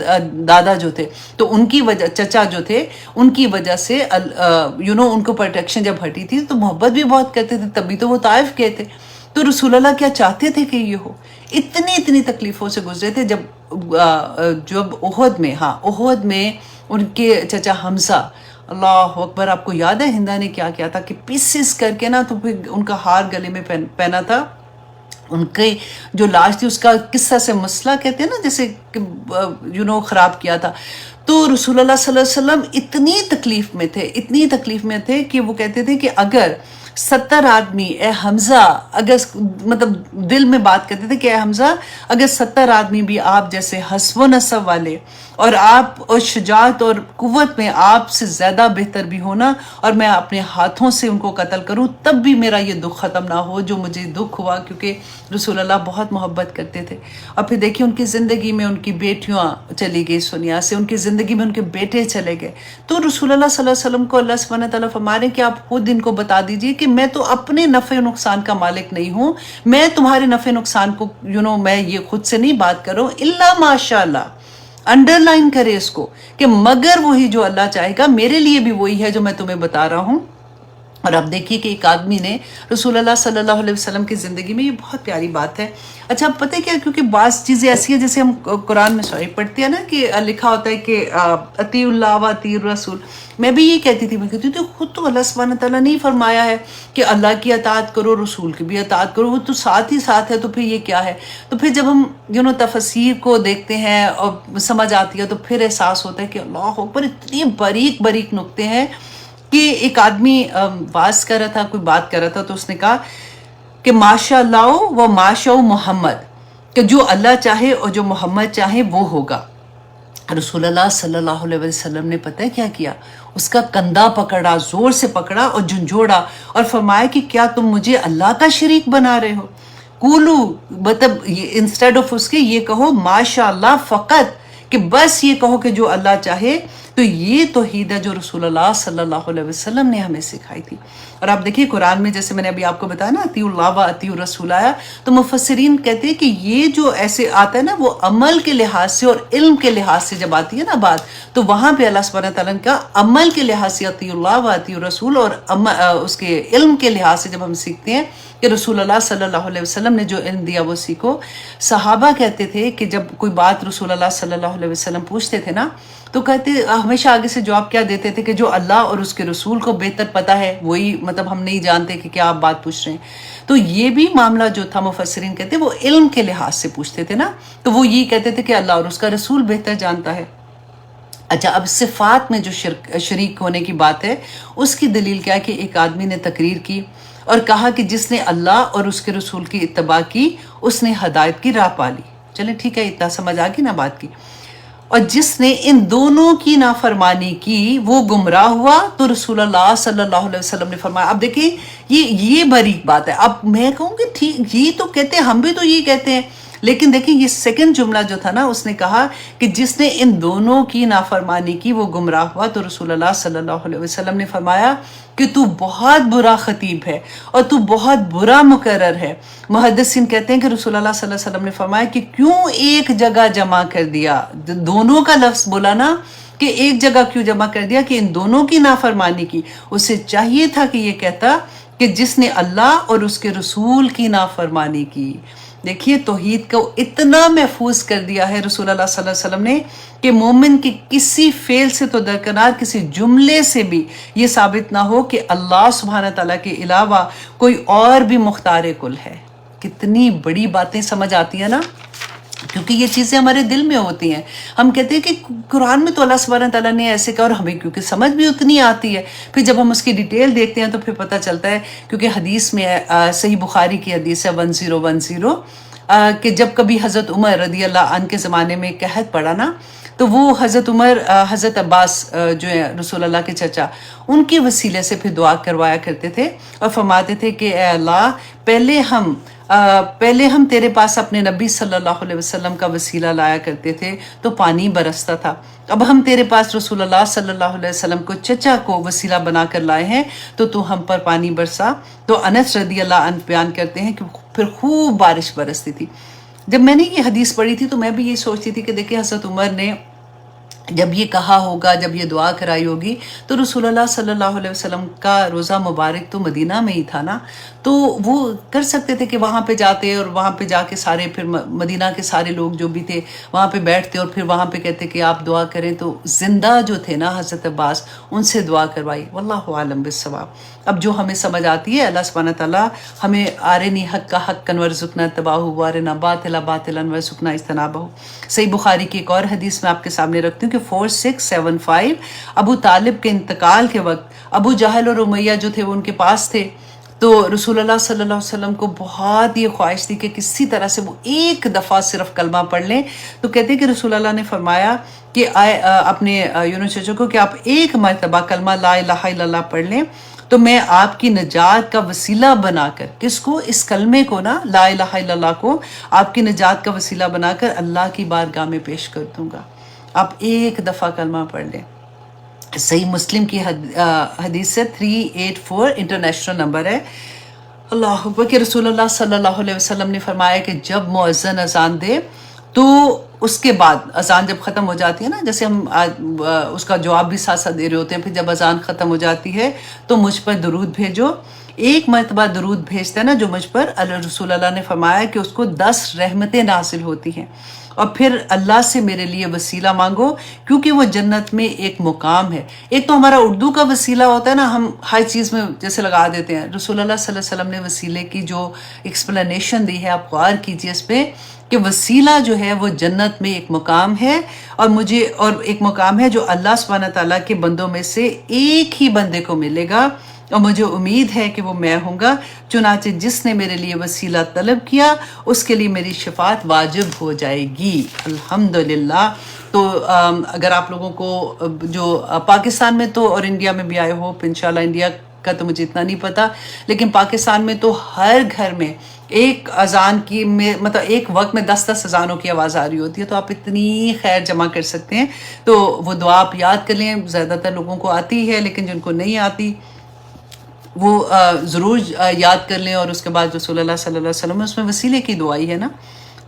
دادا جو تھے تو ان کی وجہ، چچا جو تھے ان کی وجہ سے ان کو پروٹیکشن جب ہٹی تھی تو محبت بھی بہت کرتے تھے، تبھی تو وہ طائف گئے تھے. تو رسول اللہ کیا چاہتے تھے کہ یہ ہو. اتنی تکلیفوں سے گزرے تھے. جب احد میں ان کے چچا حمزہ، اللہ اکبر، آپ کو یاد ہے ہندا نے کیا کیا تھا کہ پیسز کر کے نا تو پھر ان کا ہار گلے میں پہنا تھا. ان کی جو لاش تھی اس کا قصہ سے مسئلہ کہتے ہیں نا، جیسے خراب کیا تھا. تو رسول اللہ صلی اللہ علیہ وسلم اتنی تکلیف میں تھے کہ وہ کہتے تھے کہ اگر 70 آدمی، اے حمزہ، اگر مطلب دل میں بات کرتے تھے کہ اے حمزہ اگر 70 آدمی بھی آپ جیسے حسب و نسب والے اور آپ اور شجاعت اور قوت میں آپ سے زیادہ بہتر بھی ہونا، اور میں اپنے ہاتھوں سے ان کو قتل کروں، تب بھی میرا یہ دکھ ختم نہ ہو جو مجھے دکھ ہوا، کیونکہ رسول اللہ بہت محبت کرتے تھے. اور پھر دیکھیے ان کی زندگی میں ان کی بیٹیاں چلی گئی دنیا سے، ان کی زندگی میں ان کے بیٹے چلے گئے. تو رسول اللہ صلی اللہ علیہ وسلم کو اللہ سبحانہ تعالیٰ فرما رہے ہیں کہ آپ خود ان کو بتا دیجئے کہ میں تو اپنے نفع و نقصان کا مالک نہیں ہوں، میں تمہارے نفع و نقصان کو میں یہ خود سے نہیں بات کر رہا ہوں، الا ماشاء اللہ. انڈر لائن کرے اس کو کہ مگر وہی جو اللہ چاہے گا. میرے لیے بھی وہی ہے جو میں تمہیں بتا رہا ہوں. اور اب دیکھیے کہ ایک آدمی نے رسول اللہ صلی اللہ علیہ وسلم کی زندگی میں، یہ بہت پیاری بات ہے. اچھا اب پتہ ہے کیا، کیونکہ بعض چیزیں ایسی ہیں جیسے ہم قرآن میں پڑھتے ہیں نا کہ لکھا ہوتا ہے کہ اطیعوا اللہ و اطیعوا الرسول. میں بھی یہ کہتی تھی، میں کہتی تھی خود تو اللہ سبحانہ تعالیٰ نے ہی فرمایا ہے کہ اللہ کی اطاعت کرو، رسول کی بھی اطاعت کرو، وہ تو ساتھ ہی ساتھ ہے، تو پھر یہ کیا ہے. تو پھر جب ہم تفسیر کو دیکھتے ہیں اور سمجھ آتی ہے تو پھر احساس ہوتا ہے کہ اللہ اکبر، اتنے باریک باریک نقطے ہیں. کہ ایک آدمی واز کر رہا تھا، کوئی بات کر رہا تھا، تو اس نے کہا کہ ماشاء اللہ و ماشاء محمد، کہ جو اللہ چاہے اور جو محمد چاہے وہ ہوگا. رسول اللہ صلی اللہ علیہ وسلم نے پتہ ہے کیا کیا، اس کا کندھا پکڑا، زور سے پکڑا اور جھنجھوڑا اور فرمایا کہ کیا تم مجھے اللہ کا شریک بنا رہے ہو. کولو، مطلب انسٹیڈ آف اس کے یہ کہو ماشاء اللہ فقط، کہ بس یہ کہو کہ جو اللہ چاہے. تو یہ توحید ہے جو رسول اللہ صلی اللہ علیہ وسلم نے ہمیں سکھائی تھی. اور آپ دیکھیے قرآن میں جیسے میں نے ابھی آپ کو بتایا نا اطیعوا اللہ و اطیعوا الرسول آیا، تو مفسرین کہتے ہیں کہ یہ جو ایسے آتا ہے نا وہ عمل کے لحاظ سے اور علم کے لحاظ سے جب آتی ہے نا بات، تو وہاں پہ اللہ سبحانہ تعالیٰ نے کہا عمل کے لحاظ سے اطیعوا اللہ و اطیعوا الرسول، اور اس کے علم کے لحاظ سے جب ہم سیکھتے ہیں کہ رسول اللہ صلی اللہ علیہ وسلم نے جو علم دیا وہ سیکھو. صحابہ کہتے تھے کہ جب کوئی بات رسول اللہ صلی اللہ علیہ وسلم پوچھتے تھے نا تو کہتے ہمیشہ آگے سے جواب کیا دیتے تھے کہ جو اللہ اور اس کے رسول کو بہتر پتہ ہے وہی، مطلب ہم نہیں جانتے کہ کیا آپ بات پوچھ رہے ہیں. تو یہ بھی معاملہ جو تھا مفسرین کہتے وہ علم کے لحاظ سے پوچھتے تھے نا، تو وہ یہ کہتے تھے کہ اللہ اور اس کا رسول بہتر جانتا ہے. اچھا اب صفات میں جو شریک ہونے کی بات ہے، اس کی دلیل کیا ہے کہ ایک آدمی نے تقریر کی اور کہا کہ جس نے اللہ اور اس کے رسول کی اتباع کی اس نے ہدایت کی راہ پا لی. چلیں ٹھیک ہے، اتنا سمجھ آ گئی نا بات کی. اور جس نے ان دونوں کی نافرمانی کی وہ گمراہ ہوا. تو رسول اللہ صلی اللہ علیہ وسلم نے فرمایا، اب دیکھیں یہ باریک بات ہے. اب میں کہوں کہ ٹھیک یہ تو کہتے ہیں، ہم بھی تو یہ کہتے ہیں، لیکن دیکھیں یہ سیکنڈ جملہ جو تھا نا، اس نے کہا کہ جس نے ان دونوں کی نافرمانی کی وہ گمراہ ہوا. تو رسول اللہ صلی اللہ علیہ وسلم نے فرمایا کہ تو بہت برا خطیب ہے اور تو بہت برا مقرر ہے. محدثین کہتے ہیں کہ رسول اللہ صلی اللہ علیہ وسلم نے فرمایا کہ کیوں ایک جگہ جمع کر دیا، دونوں کا لفظ بولا نا، کہ ایک جگہ کیوں جمع کر دیا کہ ان دونوں کی نافرمانی کی. اسے چاہیے تھا کہ یہ کہتا کہ جس نے اللہ اور اس کے رسول کی نافرمانی کی. دیکھیے توحید کو اتنا محفوظ کر دیا ہے رسول اللہ صلی اللہ علیہ وسلم نے کہ مومن کی کسی فعل سے تو درکنار کسی جملے سے بھی یہ ثابت نہ ہو کہ اللہ سبحانہ تعالیٰ کے علاوہ کوئی اور بھی مختار کل ہے. کتنی بڑی باتیں سمجھ آتی ہیں نا، کیونکہ یہ چیزیں ہمارے دل میں ہوتی ہیں. ہم کہتے ہیں کہ قرآن میں تو اللہ سبحانہ تعالیٰ نے ایسے کہا، اور ہمیں کیونکہ سمجھ بھی اتنی آتی ہے، پھر جب ہم اس کی ڈیٹیل دیکھتے ہیں تو پھر پتہ چلتا ہے. کیونکہ حدیث میں صحیح بخاری کی حدیث ہے 1010 کہ جب کبھی حضرت عمر رضی اللہ عنہ کے زمانے میں قحط پڑا نا، تو وہ حضرت عمر حضرت عباس جو ہے رسول اللہ کے چچا، ان کے وسیلے سے پھر دعا کروایا کرتے تھے اور فرماتے تھے کہ اے اللہ پہلے ہم تیرے پاس اپنے نبی صلی اللہ علیہ وسلم کا وسیلہ لایا کرتے تھے تو پانی برستا تھا، اب ہم تیرے پاس رسول اللہ صلی اللہ علیہ وسلم کو چچا کو وسیلہ بنا کر لائے ہیں تو ہم پر پانی برسا. تو انس رضی اللہ عنہ بیان کرتے ہیں کہ پھر خوب بارش برستی تھی. جب میں نے یہ حدیث پڑھی تھی تو میں بھی یہ سوچتی تھی کہ دیکھیں حضرت عمر نے جب یہ کہا ہوگا، جب یہ دعا کرائی ہوگی، تو رسول اللہ صلی اللہ علیہ وسلم کا روزہ مبارک تو مدینہ میں ہی تھا نا، تو وہ کر سکتے تھے کہ وہاں پہ جاتے اور وہاں پہ جا کے سارے پھر مدینہ کے سارے لوگ جو بھی تھے وہاں پہ بیٹھتے اور پھر وہاں پہ کہتے کہ آپ دعا کریں. تو زندہ جو تھے نا حضرت عباس، ان سے دعا کروائی. واللہ عالم بالصواب. اب جو ہمیں سمجھ آتی ہے، اللہ سبحانہ تعالیٰ ہمیں آرنی حق کا حق ورزقنا اتباعہ وارنا باطلا باطلا ورزقنا اجتنابہ. صحیح بخاری کی ایک اور حدیث میں آپ کے سامنے رکھتی ہوں کہ 4675 ابو طالب کے انتقال کے وقت ابو جہل اور امیہ جو تھے وہ ان کے پاس تھے. تو رسول اللہ صلی اللہ علیہ وسلم کو بہت یہ خواہش تھی کہ کسی طرح سے وہ ایک دفعہ صرف کلمہ پڑھ لیں. تو کہتے ہیں کہ رسول اللہ نے فرمایا کہ اپنے چچا کو کہ آپ ایک مرتبہ کلمہ لا الہ الا اللہ پڑھ لیں تو میں آپ کی نجات کا وسیلہ بنا کر، کس کو؟ اس کلمے کو نا، لا الہ الا اللہ کو آپ کی نجات کا وسیلہ بنا کر اللہ کی بارگاہ میں پیش کر دوں گا. آپ ایک دفعہ کلمہ پڑھ لیں. صحیح مسلم کی حدیث سے 384 انٹرنیشنل نمبر ہے. اللہ اکبر کہ رسول اللہ صلی اللہ علیہ وسلم نے فرمایا کہ جب مؤذن اذان دے تو اس کے بعد اذان جب ختم ہو جاتی ہے نا، جیسے ہم اس کا جواب بھی ساتھ ساتھ دے رہے ہوتے ہیں، پھر جب اذان ختم ہو جاتی ہے تو مجھ پر درود بھیجو. ایک مرتبہ درود بھیجتا ہے نا جو مجھ پر، رسول اللہ نے فرمایا کہ اس کو 10 رحمتیں نازل ہوتی ہیں. اور پھر اللہ سے میرے لیے وسیلہ مانگو کیونکہ وہ جنت میں ایک مقام ہے. ایک تو ہمارا اردو کا وسیلہ ہوتا ہے نا، ہم ہر چیز میں جیسے لگا دیتے ہیں. رسول اللہ صلی اللہ علیہ وسلم نے وسیلے کی جو ایکسپلینیشن دی ہے، آپ غور کیجئے اس پہ، کہ وسیلہ جو ہے وہ جنت میں ایک مقام ہے، اور ایک مقام ہے جو اللہ سبحانہ تعالیٰ کے بندوں میں سے ایک ہی بندے کو ملے گا، اور مجھے امید ہے کہ وہ میں ہوں گا. چنانچہ جس نے میرے لیے وسیلہ طلب کیا اس کے لیے میری شفاعت واجب ہو جائے گی. الحمدللہ. تو اگر آپ لوگوں کو جو پاکستان میں تو اور انڈیا میں بھی آئے ہو، انشاءاللہ انڈیا کا تو مجھے اتنا نہیں پتا، لیکن پاکستان میں تو ہر گھر میں ایک اذان کی مطلب ایک وقت میں 10 اذانوں کی آواز آ رہی ہوتی ہے. تو آپ اتنی خیر جمع کر سکتے ہیں. تو وہ دعا آپ یاد کر لیں. زیادہ تر لوگوں کو آتی ہے، لیکن جن کو نہیں آتی وہ ضرور یاد کر لیں. اور اس کے بعد رسول اللہ صلی اللہ علیہ وسلم اس میں وسیلے کی دعائی ہے نا.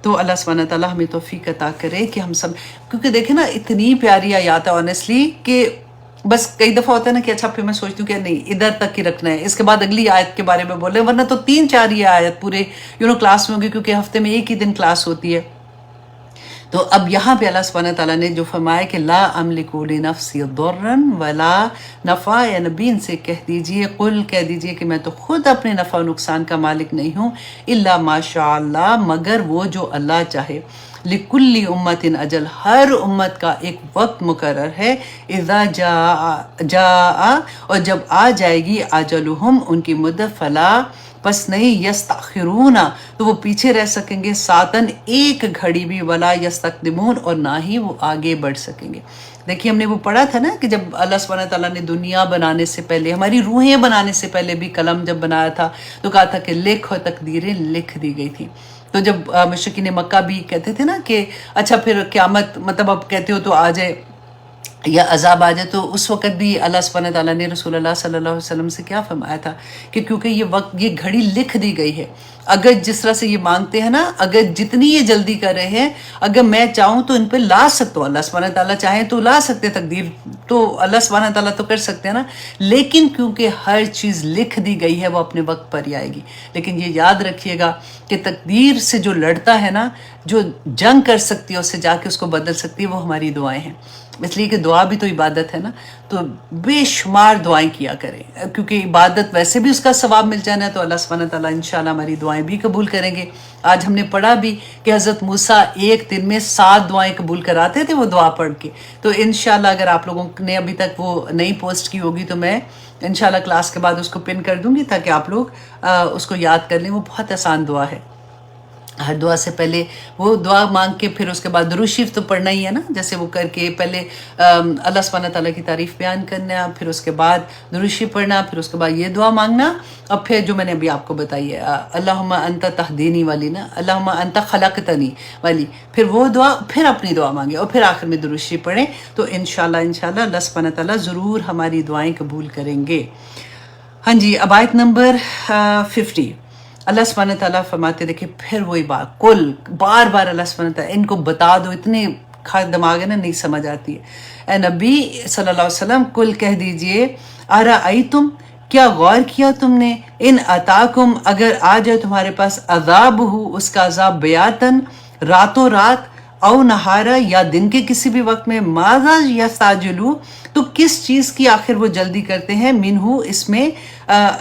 تو اللہ سبحانہ تعالیٰ ہمیں توفیق عطا کرے کہ ہم سب، کیونکہ دیکھیں نا اتنی پیاری آیات ہے آنیسٹلی، کہ بس کئی دفعہ ہوتا ہے نا کہ اچھا پھر میں سوچتی ہوں کہ نہیں ادھر تک ہی رکھنا ہے، اس کے بعد اگلی آیت کے بارے میں بولیں، ورنہ تو 3-4 یہ آیت پورے کلاس میں ہوگی، کیونکہ ہفتے میں ایک ہی دن کلاس ہوتی ہے. تو اب یہاں پہ اللہ سبحانہ تعالیٰ نے جو فرمایا کہ لا املک لنفسی ضرا ولا نفع، یا نبی ان سے کہہ دیجئے، قل کہہ دیجئے کہ میں تو خود اپنے نفع و نقصان کا مالک نہیں ہوں، الا ما شاء اللہ، مگر وہ جو اللہ چاہے. لکل امت اجل، ہر امت کا ایک وقت مقرر ہے. اذا جاء، اور جب آ جائے گی، اجلہم، ان کی مدت، فلا، پس نہیں، یستاخرون، تو وہ پیچھے رہ سکیں گے، ساتن، ایک گھڑی بھی، ولا یستقدمون، اور نہ ہی وہ آگے بڑھ سکیں گے. دیکھیے ہم نے وہ پڑھا تھا نا کہ جب اللہ سبحانہ تعالیٰ نے دنیا بنانے سے پہلے، ہماری روحیں بنانے سے پہلے بھی قلم جب بنایا تھا تو کہا تھا کہ لکھ، اور تقدیریں لکھ دی گئی تھی. تو جب مشرکین مکہ بھی کہتے تھے نا کہ اچھا پھر قیامت، مطلب اب کہتے ہو تو آ جائے یا عذاب آ جائے، تو اس وقت بھی اللہ سبحانہ تعالیٰ نے رسول اللہ صلی اللہ علیہ وسلم سے کیا فرمایا تھا کہ کیونکہ یہ وقت، یہ گھڑی لکھ دی گئی ہے. اگر جس طرح سے یہ مانگتے ہیں نا، اگر جتنی یہ جلدی کر رہے ہیں، اگر میں چاہوں تو ان پہ لا سکتا ہوں، اللہ سبحانہ تعالیٰ چاہیں تو لا سکتے، تقدیر تو اللہ سبحانہ تعالیٰ تو کر سکتے ہیں نا، لیکن کیونکہ ہر چیز لکھ دی گئی ہے وہ اپنے وقت پر ہی آئے گی. لیکن یہ یاد رکھیے گا کہ تقدیر سے جو لڑتا ہے نا، جو جنگ کر سکتی ہے، اس سے جا کے اس کو بدل سکتی ہے، وہ ہماری دعائیں ہیں. اس لیے کہ دعا بھی تو عبادت ہے نا، تو بے شمار دعائیں کیا کریں، کیونکہ عبادت ویسے بھی اس کا ثواب مل جانا ہے. تو اللہ سبحانہ تعالیٰ انشاءاللہ ہماری دعائیں بھی قبول کریں گے. آج ہم نے پڑھا بھی کہ حضرت موسیٰ ایک دن میں 7 دعائیں قبول کراتے تھے وہ دعا پڑھ کے. تو انشاءاللہ اگر آپ لوگوں نے ابھی تک وہ نہیں پوسٹ کی ہوگی تو میں انشاءاللہ کلاس کے بعد اس کو پن کر دوں گی تاکہ آپ لوگ اس کو یاد کر لیں. وہ بہت آسان دعا ہے. ہر دعا سے پہلے وہ دعا مانگ کے پھر اس کے بعد درود شریف تو پڑھنا ہی ہے نا، جیسے وہ کر کے پہلے اللہ سبحانہ تعالیٰ کی تعریف بیان کرنا، پھر اس کے بعد درود شریف پڑھنا، پھر اس کے بعد یہ دعا مانگنا، اور پھر جو میں نے ابھی آپ کو بتائی ہے اللہم انت تہدینی والی نا، اللہم انت خلقتنی والی، پھر وہ دعا، پھر اپنی دعا مانگے، اور پھر آخر میں درود شریف پڑھیں. تو انشاءاللہ اللہ سبحانہ تعالیٰ ضرور ہماری دعائیں قبول کریں گے. ہاں جی، اب آیت نمبر 50. اللہ سبحانہ تعالیٰ فرماتے، دیکھیں پھر وہی بات، کل بار بار اللہ سبحانہ تعالیٰ ان کو بتا دو، اتنے دماغ ہے نا نہیں سمجھ آتی ہے. اے نبی صلی اللہ علیہ وسلم، کل کہہ دیجئے، ارأیتم، کیا غور کیا تم نے، ان اتاکم، اگر آ جائے تمہارے پاس، عذاب ہو، اس کا عذاب، بیاتن، راتوں رات، او نہارا، یا دن کے کسی بھی وقت میں، ماذا یستعجلو، تو کس چیز کی آخر وہ جلدی کرتے ہیں، منہو، اس میں،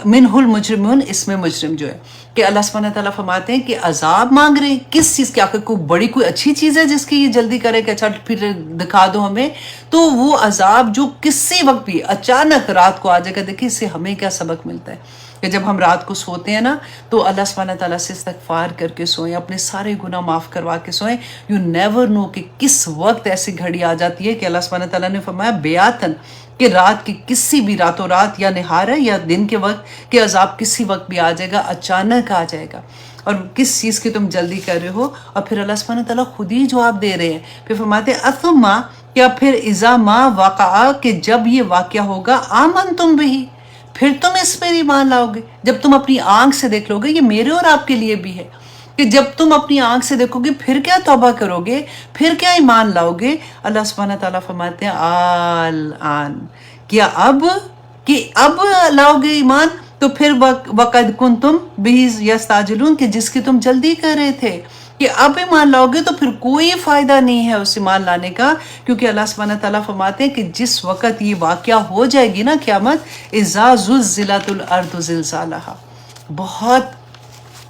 منہ المجرمون، اس میں مجرم جو ہے. کہ اللہ سبحانہ تعالیٰ فرماتے ہیں کہ عذاب مانگ رہے ہیں، کس چیز کی، آخر کوئی بڑی کوئی اچھی چیز ہے جس کی یہ جلدی کرے کہ اچھا پھر دکھا دو ہمیں. تو وہ عذاب جو کسی وقت بھی اچانک رات کو آ جائے گا. دیکھیں اس سے ہمیں کیا سبق ملتا ہے کہ جب ہم رات کو سوتے ہیں نا تو اللہ سبحانہ تعالیٰ سے استغفار کر کے سوئیں، اپنے سارے گناہ معاف کروا کے سوئیں. یو نیور نو کہ کس وقت ایسی گھڑی آ جاتی ہے کہ اللہ سبحانہ تعالیٰ نے فرمایا بیاتن، کہ رات کی کسی بھی راتوں رات، یا نہار ہے یا دن کے وقت، کہ عذاب کسی وقت بھی آ جائے گا، اچانک آ جائے گا. اور کس چیز کی تم جلدی کر رہے ہو. اور پھر اللہ سبحانہ تعالیٰ خود ہی جواب دے رہے ہیں. پھر فرماتے ہیں اثما، کیا پھر اذا ما وقع، کہ جب یہ واقعہ ہوگا، آمنتم بھی، پھر تم اس پر ایمان لاؤ گے. جب تم اپنی آنکھ سے دیکھ لو گے، یہ میرے اور آپ کے لیے بھی ہے. کہ جب تم اپنی آنکھ سے دیکھو گے پھر کیا توبہ کرو گے، پھر کیا ایمان لاؤ گے؟ اللہ سبحانہ تعالیٰ فرماتے ہیں آن، کیا اب لاؤ گے ایمان؟ تو پھر وقد کنتم بہ یستعجلون، کہ جس کی تم جلدی کر رہے تھے، کہ اب ایمان لاؤ گے تو پھر کوئی فائدہ نہیں ہے اس ایمان لانے کا، کیونکہ اللہ سبحانہ تعالیٰ فرماتے ہیں کہ جس وقت یہ واقعہ ہو جائے گی نا قیامت، اذا زلزلت الارض زلزالہا، بہت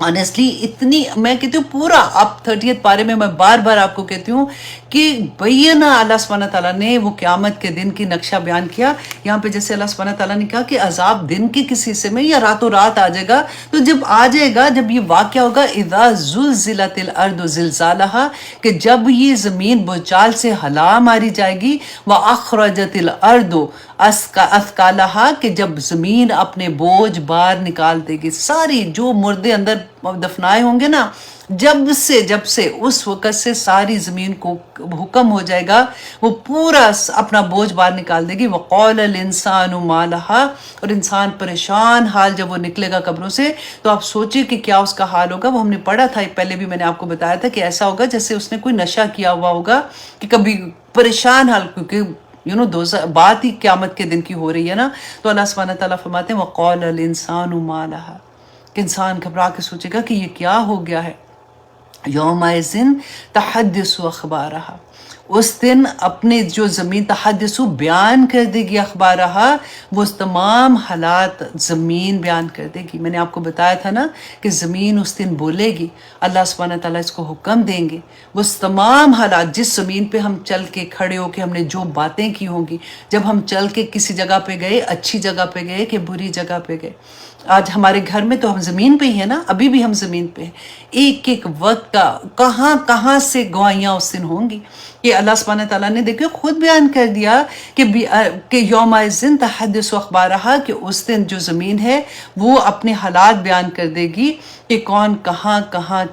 آنیسٹلی اتنی میں کہتی ہوں پورا آپ 30th پارے میں بار بار آپ کو کہتی ہوں کہ بینا اللہ سبحانہ تعالیٰ نے وہ قیامت کے دن کی نقشہ بیان کیا. یہاں پہ جیسے اللہ سبحانہ تعالیٰ نے کہا کہ عذاب دن کے کسی حصے میں یا راتوں رات آ جائے گا، تو جب آ جائے گا، جب یہ واقعہ ہوگا اذا زلزلت الارض زلزالہا، کہ جب یہ زمین بوچال سے ہلا ماری جائے گی، واخرجت الارض اثقالہا، کہ جب زمین اپنے بوجھ بار نکال دے گی، ساری جو مردے اندر دفنائے ہوں گے نا، جب سے اس وقت سے ساری زمین کو حکم ہو جائے گا وہ پورا اپنا بوجھ بار نکال دے گی. وقال الانسان ما لہا، اور انسان پریشان حال جب وہ نکلے گا قبروں سے، تو آپ سوچیں کہ کیا اس کا حال ہوگا. وہ ہم نے پڑھا تھا پہلے بھی، میں نے آپ کو بتایا تھا کہ ایسا ہوگا جیسے اس نے کوئی نشہ کیا ہوا ہوگا، کہ کبھی پریشان حال، کیونکہ بات ہی قیامت کے دن کی ہو رہی ہے نا. تو اللہ سبحانہ تعالیٰ فرماتے ہیں وقال الانسان ما لہا، کہ انسان گھبرا کے سوچے گا کہ یہ کیا ہو گیا ہے. یومئذ تحدث اخبارہا، اس دن اپنے جو زمین تحدث بیان کر دے گی اخبارہا، وہ تمام حالات زمین بیان کر دے گی. میں نے آپ کو بتایا تھا نا کہ زمین اس دن بولے گی، اللہ سبحانہ تعالیٰ اس کو حکم دیں گے، وہ تمام حالات جس زمین پہ ہم چل کے کھڑے ہو کے ہم نے جو باتیں کی ہوں گی، جب ہم چل کے کسی جگہ پہ گئے، اچھی جگہ پہ گئے کہ بری جگہ پہ گئے. آج ہمارے گھر میں تو ہم زمین پہ ہی ہیں نا، ابھی بھی ہم زمین پہ ہیں. ایک ایک وقت کا کہاں سے گواہیاں اس دن ہوں گی، کہ اللہ سبحانہ تعالیٰ نے دیکھو خود بیان کر دیا کہ یومئذ تحدث اخبارہا، کہ اس دن جو زمین ہے وہ اپنے حالات بیان کر دے گی کہ کون کہاں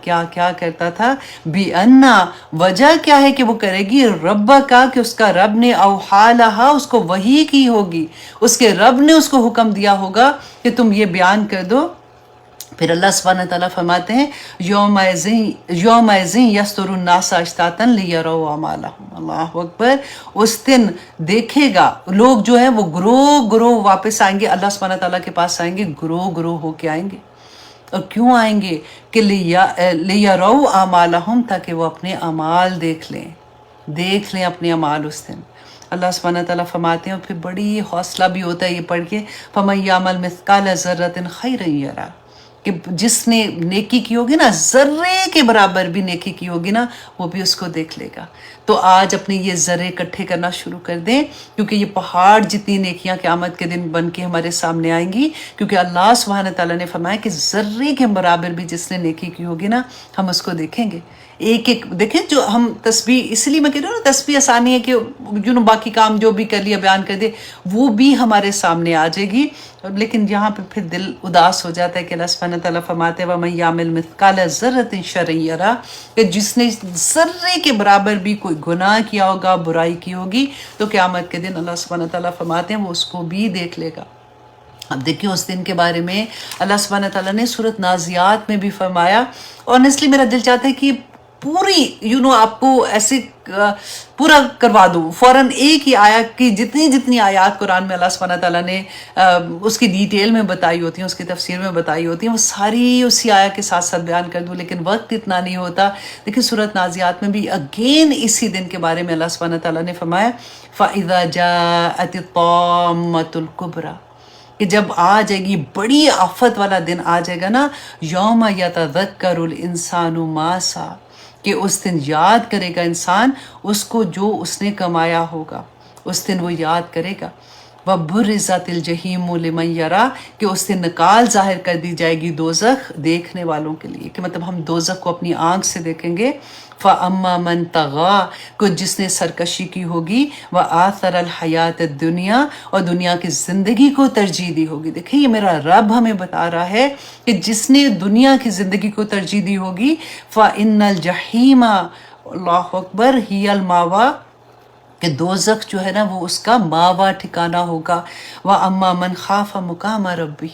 کیا کرتا تھا. بِأَنَّا، وجہ کیا ہے کہ وہ کرے گی، رب کا، کہ اس کا رب نے، اوحا لہا، اس کو وحی کی ہوگی، اس کے رب نے اس کو حکم دیا ہوگا کہ تم یہ بیان کر دو. پھر اللہ سبحانہ تعالیٰ فرماتے ہیں یومئذ یصدر الناس اشتاتا لیروا اعمالہم. اللہ اکبر. اس دن دیکھے گا لوگ جو ہیں وہ گروہ واپس آئیں گے، اللہ سبحانہ تعالیٰ کے پاس آئیں گے، گروہ ہو کے آئیں گے. اور کیوں آئیں گے؟ کہ لیروا اعمالہم، تاکہ وہ اپنے اعمال دیکھ لیں اپنے اعمال اس دن. اللہ سبحانہ تعالیٰ فرماتے ہیں، اور پھر بڑی حوصلہ بھی ہوتا ہے یہ پڑھ کے، فَمَن يَعْمَلْ مِثْقَالَ ذَرَّةٍ خَيْرًا يَرَهُ، کہ جس نے نیکی کی ہوگی نا، ذرے کے برابر بھی نیکی کی ہوگی نا، وہ بھی اس کو دیکھ لے گا. تو آج اپنے یہ ذرے اکٹھے کرنا شروع کر دیں، کیونکہ یہ پہاڑ جتنی نیکیاں قیامت کے دن بن کے ہمارے سامنے آئیں گی، کیونکہ اللہ سبحانہ تعالیٰ نے فرمایا کہ ذرے کے برابر بھی جس نے نیکی کی ہوگی نا، ہم اس کو دیکھیں گے. ایک دیکھیں، جو ہم تسبیح، اس لیے میں کہہ رہا ہوں نا، تسبیح آسانی ہے کہ باقی کام جو بھی کر لیا بیان کر دے، وہ بھی ہمارے سامنے آ جائے گی. لیکن یہاں پہ پھر دل اداس ہو جاتا ہے کہ اللہ سبحانہ تعالیٰ فرماتے ہیں وَمَن يَعْمَلْ مِثْقَالَ ذَرَّةٍ شَرًّا يَرَهُ، کہ جس نے ذرے کے برابر بھی کوئی گناہ کیا ہوگا، برائی کی ہوگی، تو قیامت کے دن اللہ سبحانہ تعالیٰ فرماتے ہیں وہ اس کو بھی دیکھ لے گا. اب دیکھیں اس دن کے بارے میں اللہ سبحانہ تعالیٰ نے سورۃ نازیات میں بھی فرمایا. آنیسٹلی میرا دل چاہتا ہے کہ پوری آپ کو ایسے پورا کروا دوں فوراً ایک ہی آیت کی جتنی آیات قرآن میں اللہ سبحانہ تعالیٰ نے اس کی ڈیٹیل میں بتائی ہوتی ہیں، اس کی تفسیر میں بتائی ہوتی ہیں، وہ ساری اسی آیت کے ساتھ بیان کر دوں، لیکن وقت اتنا نہیں ہوتا. دیکھیں سورۃ نازیات میں بھی اگین اسی دن کے بارے میں اللہ سبحانہ تعالیٰ نے فرمایا فَإِذَا جَاءَتِ الطَّامَّةُ الْكُبْرَى، کہ جب آ جائے گی بڑی آفت والا دن آ جائے گا نا، یوم یتذکر الانسان ما سعی، کہ اس دن یاد کرے گا انسان اس کو جو اس نے کمایا ہوگا، اس دن وہ یاد کرے گا. وَبُرِّزَتِ الْجَحِيمُ لِمَن يَرَى، کہ اس دن نکال ظاہر کر دی جائے گی دوزخ دیکھنے والوں کے لیے، کہ مطلب ہم دوزخ کو اپنی آنکھ سے دیکھیں گے. فَأَمَّا مَن طَغَىٰ، کو جس نے سرکشی کی ہوگی، وَآثَرَ الْحَيَاةَ الدُّنْيَا، اور دنیا کی زندگی کو ترجیح دی ہوگی. دیکھیں یہ میرا رب ہمیں بتا رہا ہے کہ جس نے دنیا کی زندگی کو ترجیح دی ہوگی، فَإِنَّ الْجَحِيمَ، اللہ اکبر، ہِيَ الْمَأْوَىٰ، کہ دوزخ جو ہے نا وہ اس کا ماوا ٹھکانہ ہوگا. وَأَمَّا مَنْ خَافَ مُقَامَ رَبِّهِ،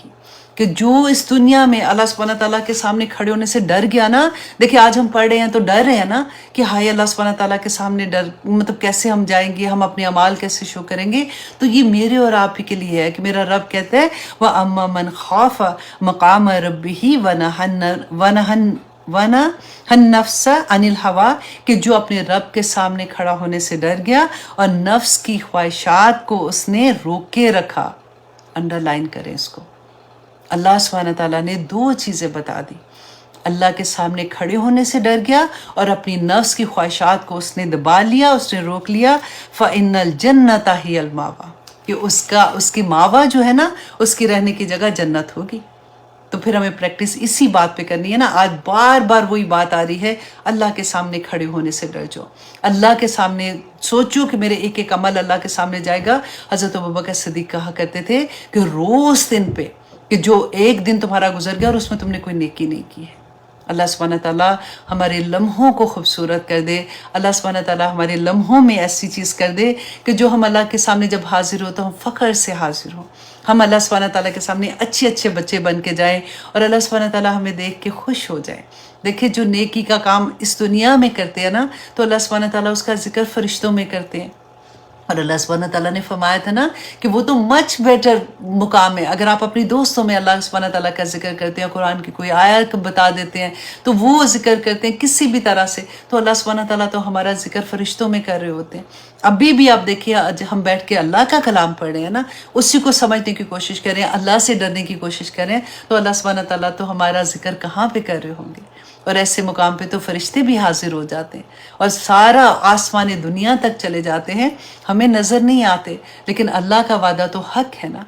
کہ جو اس دنیا میں اللہ سبحانہ تعالیٰ کے سامنے کھڑے ہونے سے ڈر گیا نا. دیکھیں آج ہم پڑھ رہے ہیں تو ڈر رہے ہیں نا کہ ہائے اللہ سبحانہ تعالیٰ کے سامنے ڈر مطلب کیسے ہم جائیں گے, ہم اپنے اعمال کیسے شو کریں گے. تو یہ میرے اور آپ ہی کے لیے ہے کہ میرا رب کہتا ہے وَأَمَّا مَنْ خَافَ مَقَامَ رَبِّهِ وَنَهَى النَّفْسَ عَنِ الْهَوَىٰ, کہ جو اپنے رب کے سامنے کھڑا ہونے سے ڈر گیا اور نفس کی خواہشات کو اس نے روک کے رکھا. انڈر لائن کریں اس کو. اللہ سبحانہ تعالیٰ نے 2 چیزیں بتا دی. اللہ کے سامنے کھڑے ہونے سے ڈر گیا اور اپنی نفس کی خواہشات کو اس نے دبا لیا, اس نے روک لیا. فَإِنَّ الْجَنَّةَ هِيَ الْمَأْوَىٰ, کہ اس کی ماوا جو ہے نا, اس کی رہنے کی جگہ جنت ہوگی. تو پھر ہمیں پریکٹس اسی بات پہ کرنی ہے نا. آج بار بار وہی بات آ رہی ہے, اللہ کے سامنے کھڑے ہونے سے ڈر جاؤ. اللہ کے سامنے سوچو کہ میرے ایک ایک عمل اللہ کے سامنے جائے گا. حضرت ابوبکر صدیق کہا کرتے تھے کہ روز دن پہ کہ جو ایک دن تمہارا گزر گیا اور اس میں تم نے کوئی نیکی نہیں کی ہے. اللہ سبحانہ تعالیٰ ہمارے لمحوں کو خوبصورت کر دے. اللہ سبحانہ تعالیٰ ہمارے لمحوں میں ایسی چیز کر دے کہ جو ہم اللہ کے سامنے جب حاضر ہو تو ہم فخر سے حاضر ہوں. ہم اللہ سبحانہ تعالیٰ کے سامنے اچھے اچھے بچے بن کے جائیں اور اللہ سبحانہ تعالیٰ ہمیں دیکھ کے خوش ہو جائے. دیکھیں جو نیکی کا کام اس دنیا میں کرتے ہیں نا, تو اللہ سبحانہ تعالیٰ اس کا ذکر فرشتوں میں کرتے ہیں. اور اللہ سبحانہ تعالیٰ نے فرمایا تھا نا کہ وہ تو مچ بیٹر مقام ہے. اگر آپ اپنی دوستوں میں اللہ سبحانہ تعالیٰ کا ذکر کرتے ہیں, قرآن کی کوئی آیت بتا دیتے ہیں, تو وہ ذکر کرتے ہیں کسی بھی طرح سے, تو اللہ سبحانہ تعالیٰ تو ہمارا ذکر فرشتوں میں کر رہے ہوتے ہیں. ابھی بھی آپ دیکھیے ہم بیٹھ کے اللہ کا کلام پڑھ رہے ہیں نا, اسی کو سمجھنے کی کوشش کریں, اللہ سے ڈرنے کی کوشش کریں, تو اللہ سبحانہ تعالیٰ تو ہمارا ذکر کہاں پہ کر رہے ہوں گے. اور ایسے مقام پہ تو فرشتے بھی حاضر ہو جاتے ہیں اور سارا آسمان دنیا تک چلے جاتے ہیں, ہمیں نظر نہیں آتے, لیکن اللہ کا وعدہ تو حق ہے نا.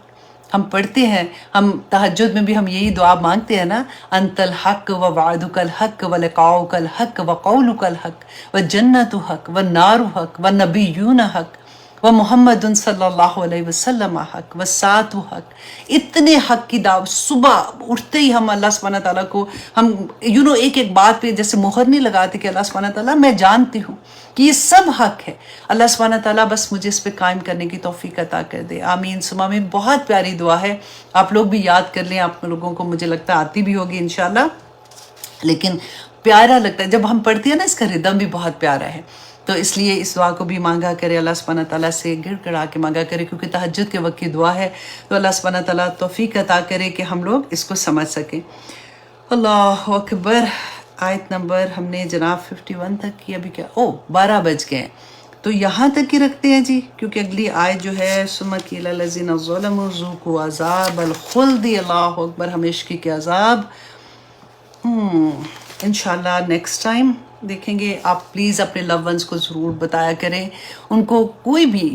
ہم پڑھتے ہیں, ہم تہجد میں بھی ہم یہی دعا مانگتے ہیں نا, انت الحق و وعدک الحق و لقاؤک الحق و قولک الحق و جنت حق و نار حق و نبیون حق و محمد صلی اللہ علیہ وسلم حق و سات حق. اتنے حق کی دعوت صبح اٹھتے ہی ہم اللہ سبحانہ تعالیٰ کو ہم ایک ایک بات پہ جیسے مہر نہیں لگاتے کہ اللہ سبحانہ تعالیٰ میں جانتی ہوں کہ یہ سب حق ہے, اللہ سبحانہ تعالیٰ بس مجھے اس پہ قائم کرنے کی توفیق عطا کر دے. آمین ثم آمین. بہت پیاری دعا ہے, آپ لوگ بھی یاد کر لیں. آپ لوگوں کو مجھے لگتا ہے آتی بھی ہوگی انشاءاللہ, لیکن پیارا لگتا ہے جب ہم پڑھتے ہیں نا, اس کا ردم بھی بہت پیارا ہے. تو اس لیے اس دعا کو بھی مانگا کرے, اللہ سبحانہ تعالیٰ سے گڑ گڑا کے مانگا کرے, کیونکہ تہجد کے وقت کی دعا ہے. تو اللہ سبحانہ تعالیٰ توفیق عطا کرے کہ ہم لوگ اس کو سمجھ سکیں. اللہ اکبر. آیت نمبر ہم نے جناب 51 تک کی, ابھی کیا 12 بج گئے, تو یہاں تک ہی رکھتے ہیں جی, کیونکہ اگلی آیت جو ہے ثم قیل للذین ظلموا ذوقوا عذاب الخلد. اللہ اکبر. ہمیشگی کے عذاب انشاءاللہ نیکسٹ ٹائم دیکھیں گے. آپ پلیز اپنے لو ونس کو ضرور بتایا کریں, ان کو کوئی بھی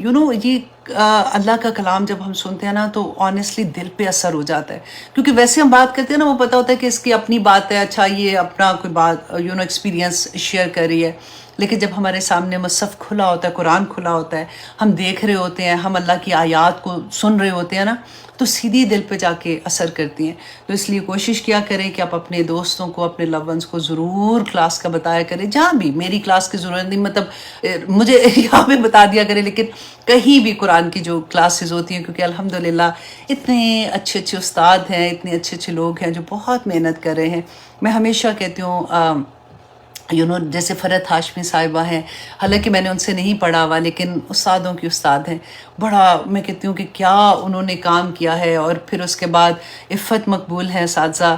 یہ اللہ کا کلام جب ہم سنتے ہیں نا تو آنیسٹلی دل پہ اثر ہو جاتا ہے. کیونکہ ویسے ہم بات کرتے ہیں نا, وہ پتہ ہوتا ہے کہ اس کی اپنی بات ہے, اچھا یہ اپنا کوئی بات ایکسپیرینس شیئر کر رہی ہے, لیکن جب ہمارے سامنے مصحف کھلا ہوتا ہے, قرآن کھلا ہوتا ہے, ہم دیکھ رہے ہوتے ہیں, ہم اللہ کی آیات کو سن رہے ہوتے ہیں نا, تو سیدھی دل پہ جا کے اثر کرتی ہیں. تو اس لیے کوشش کیا کریں کہ آپ اپنے دوستوں کو, اپنے لو ونس کو ضرور کلاس کا بتایا کریں. جہاں بھی میری کلاس کی ضرورت نہیں, مطلب مجھے یہاں پہ بتا دیا کریں, لیکن کہیں بھی قرآن کی جو کلاسز ہوتی ہیں, کیونکہ الحمدللہ اتنے اچھے اچھے استاد ہیں, اتنے اچھے اچھے لوگ ہیں جو بہت محنت کر رہے ہیں. میں ہمیشہ کہتی ہوں جیسے فرحت ہاشمی صاحبہ ہیں, حالانکہ میں نے ان سے نہیں پڑھا ہوا, لیکن استادوں کی استاد ہیں. بڑا میں کہتی ہوں کہ کیا انہوں نے کام کیا ہے. اور پھر اس کے بعد عفت مقبول ہیں اساتذہ,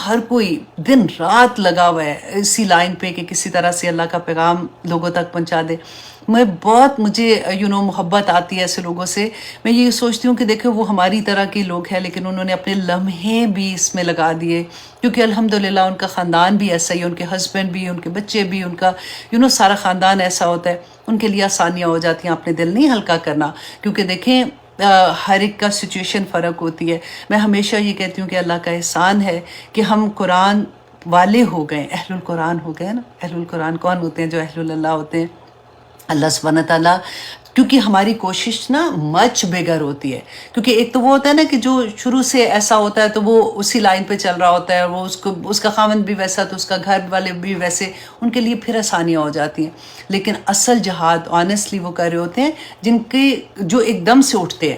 ہر کوئی دن رات لگا ہوا ہے اسی لائن پہ کہ کسی طرح سے اللہ کا پیغام لوگوں تک پہنچا دے. مجھے محبت آتی ہے ایسے لوگوں سے. میں یہ سوچتی ہوں کہ دیکھو وہ ہماری طرح کے لوگ ہیں, لیکن انہوں نے اپنے لمحے بھی اس میں لگا دیے, کیونکہ الحمدللہ ان کا خاندان بھی ایسا ہی ہے, ان کے ہسبینڈ بھی, ان کے بچے بھی, ان کا سارا خاندان ایسا ہوتا ہے. ان کے لیے آسانیاں ہو جاتی ہیں. اپنے دل نہیں ہلکا کرنا, کیونکہ دیکھیں ہر ایک کا سچویشن فرق ہوتی ہے. میں ہمیشہ یہ کہتی ہوں کہ اللہ کا احسان ہے کہ ہم قرآن والے ہو گئے, اہل القرآن ہو گئے نا. اہل القرآن کون ہوتے ہیں؟ جو اہل اللہ ہوتے ہیں. اللہ سبحانہ تعالیٰ, کیونکہ ہماری کوشش نا مچ بگر ہوتی ہے, کیونکہ ایک تو وہ ہوتا ہے نا کہ جو شروع سے ایسا ہوتا ہے تو وہ اسی لائن پہ چل رہا ہوتا ہے, وہ اس کا خاوند بھی ویسا تو اس کا گھر والے بھی ویسے, ان کے لیے پھر آسانیاں ہو جاتی ہیں. لیکن اصل جہاد آنیسٹلی وہ کر رہے ہوتے ہیں جو ایک دم سے اٹھتے ہیں,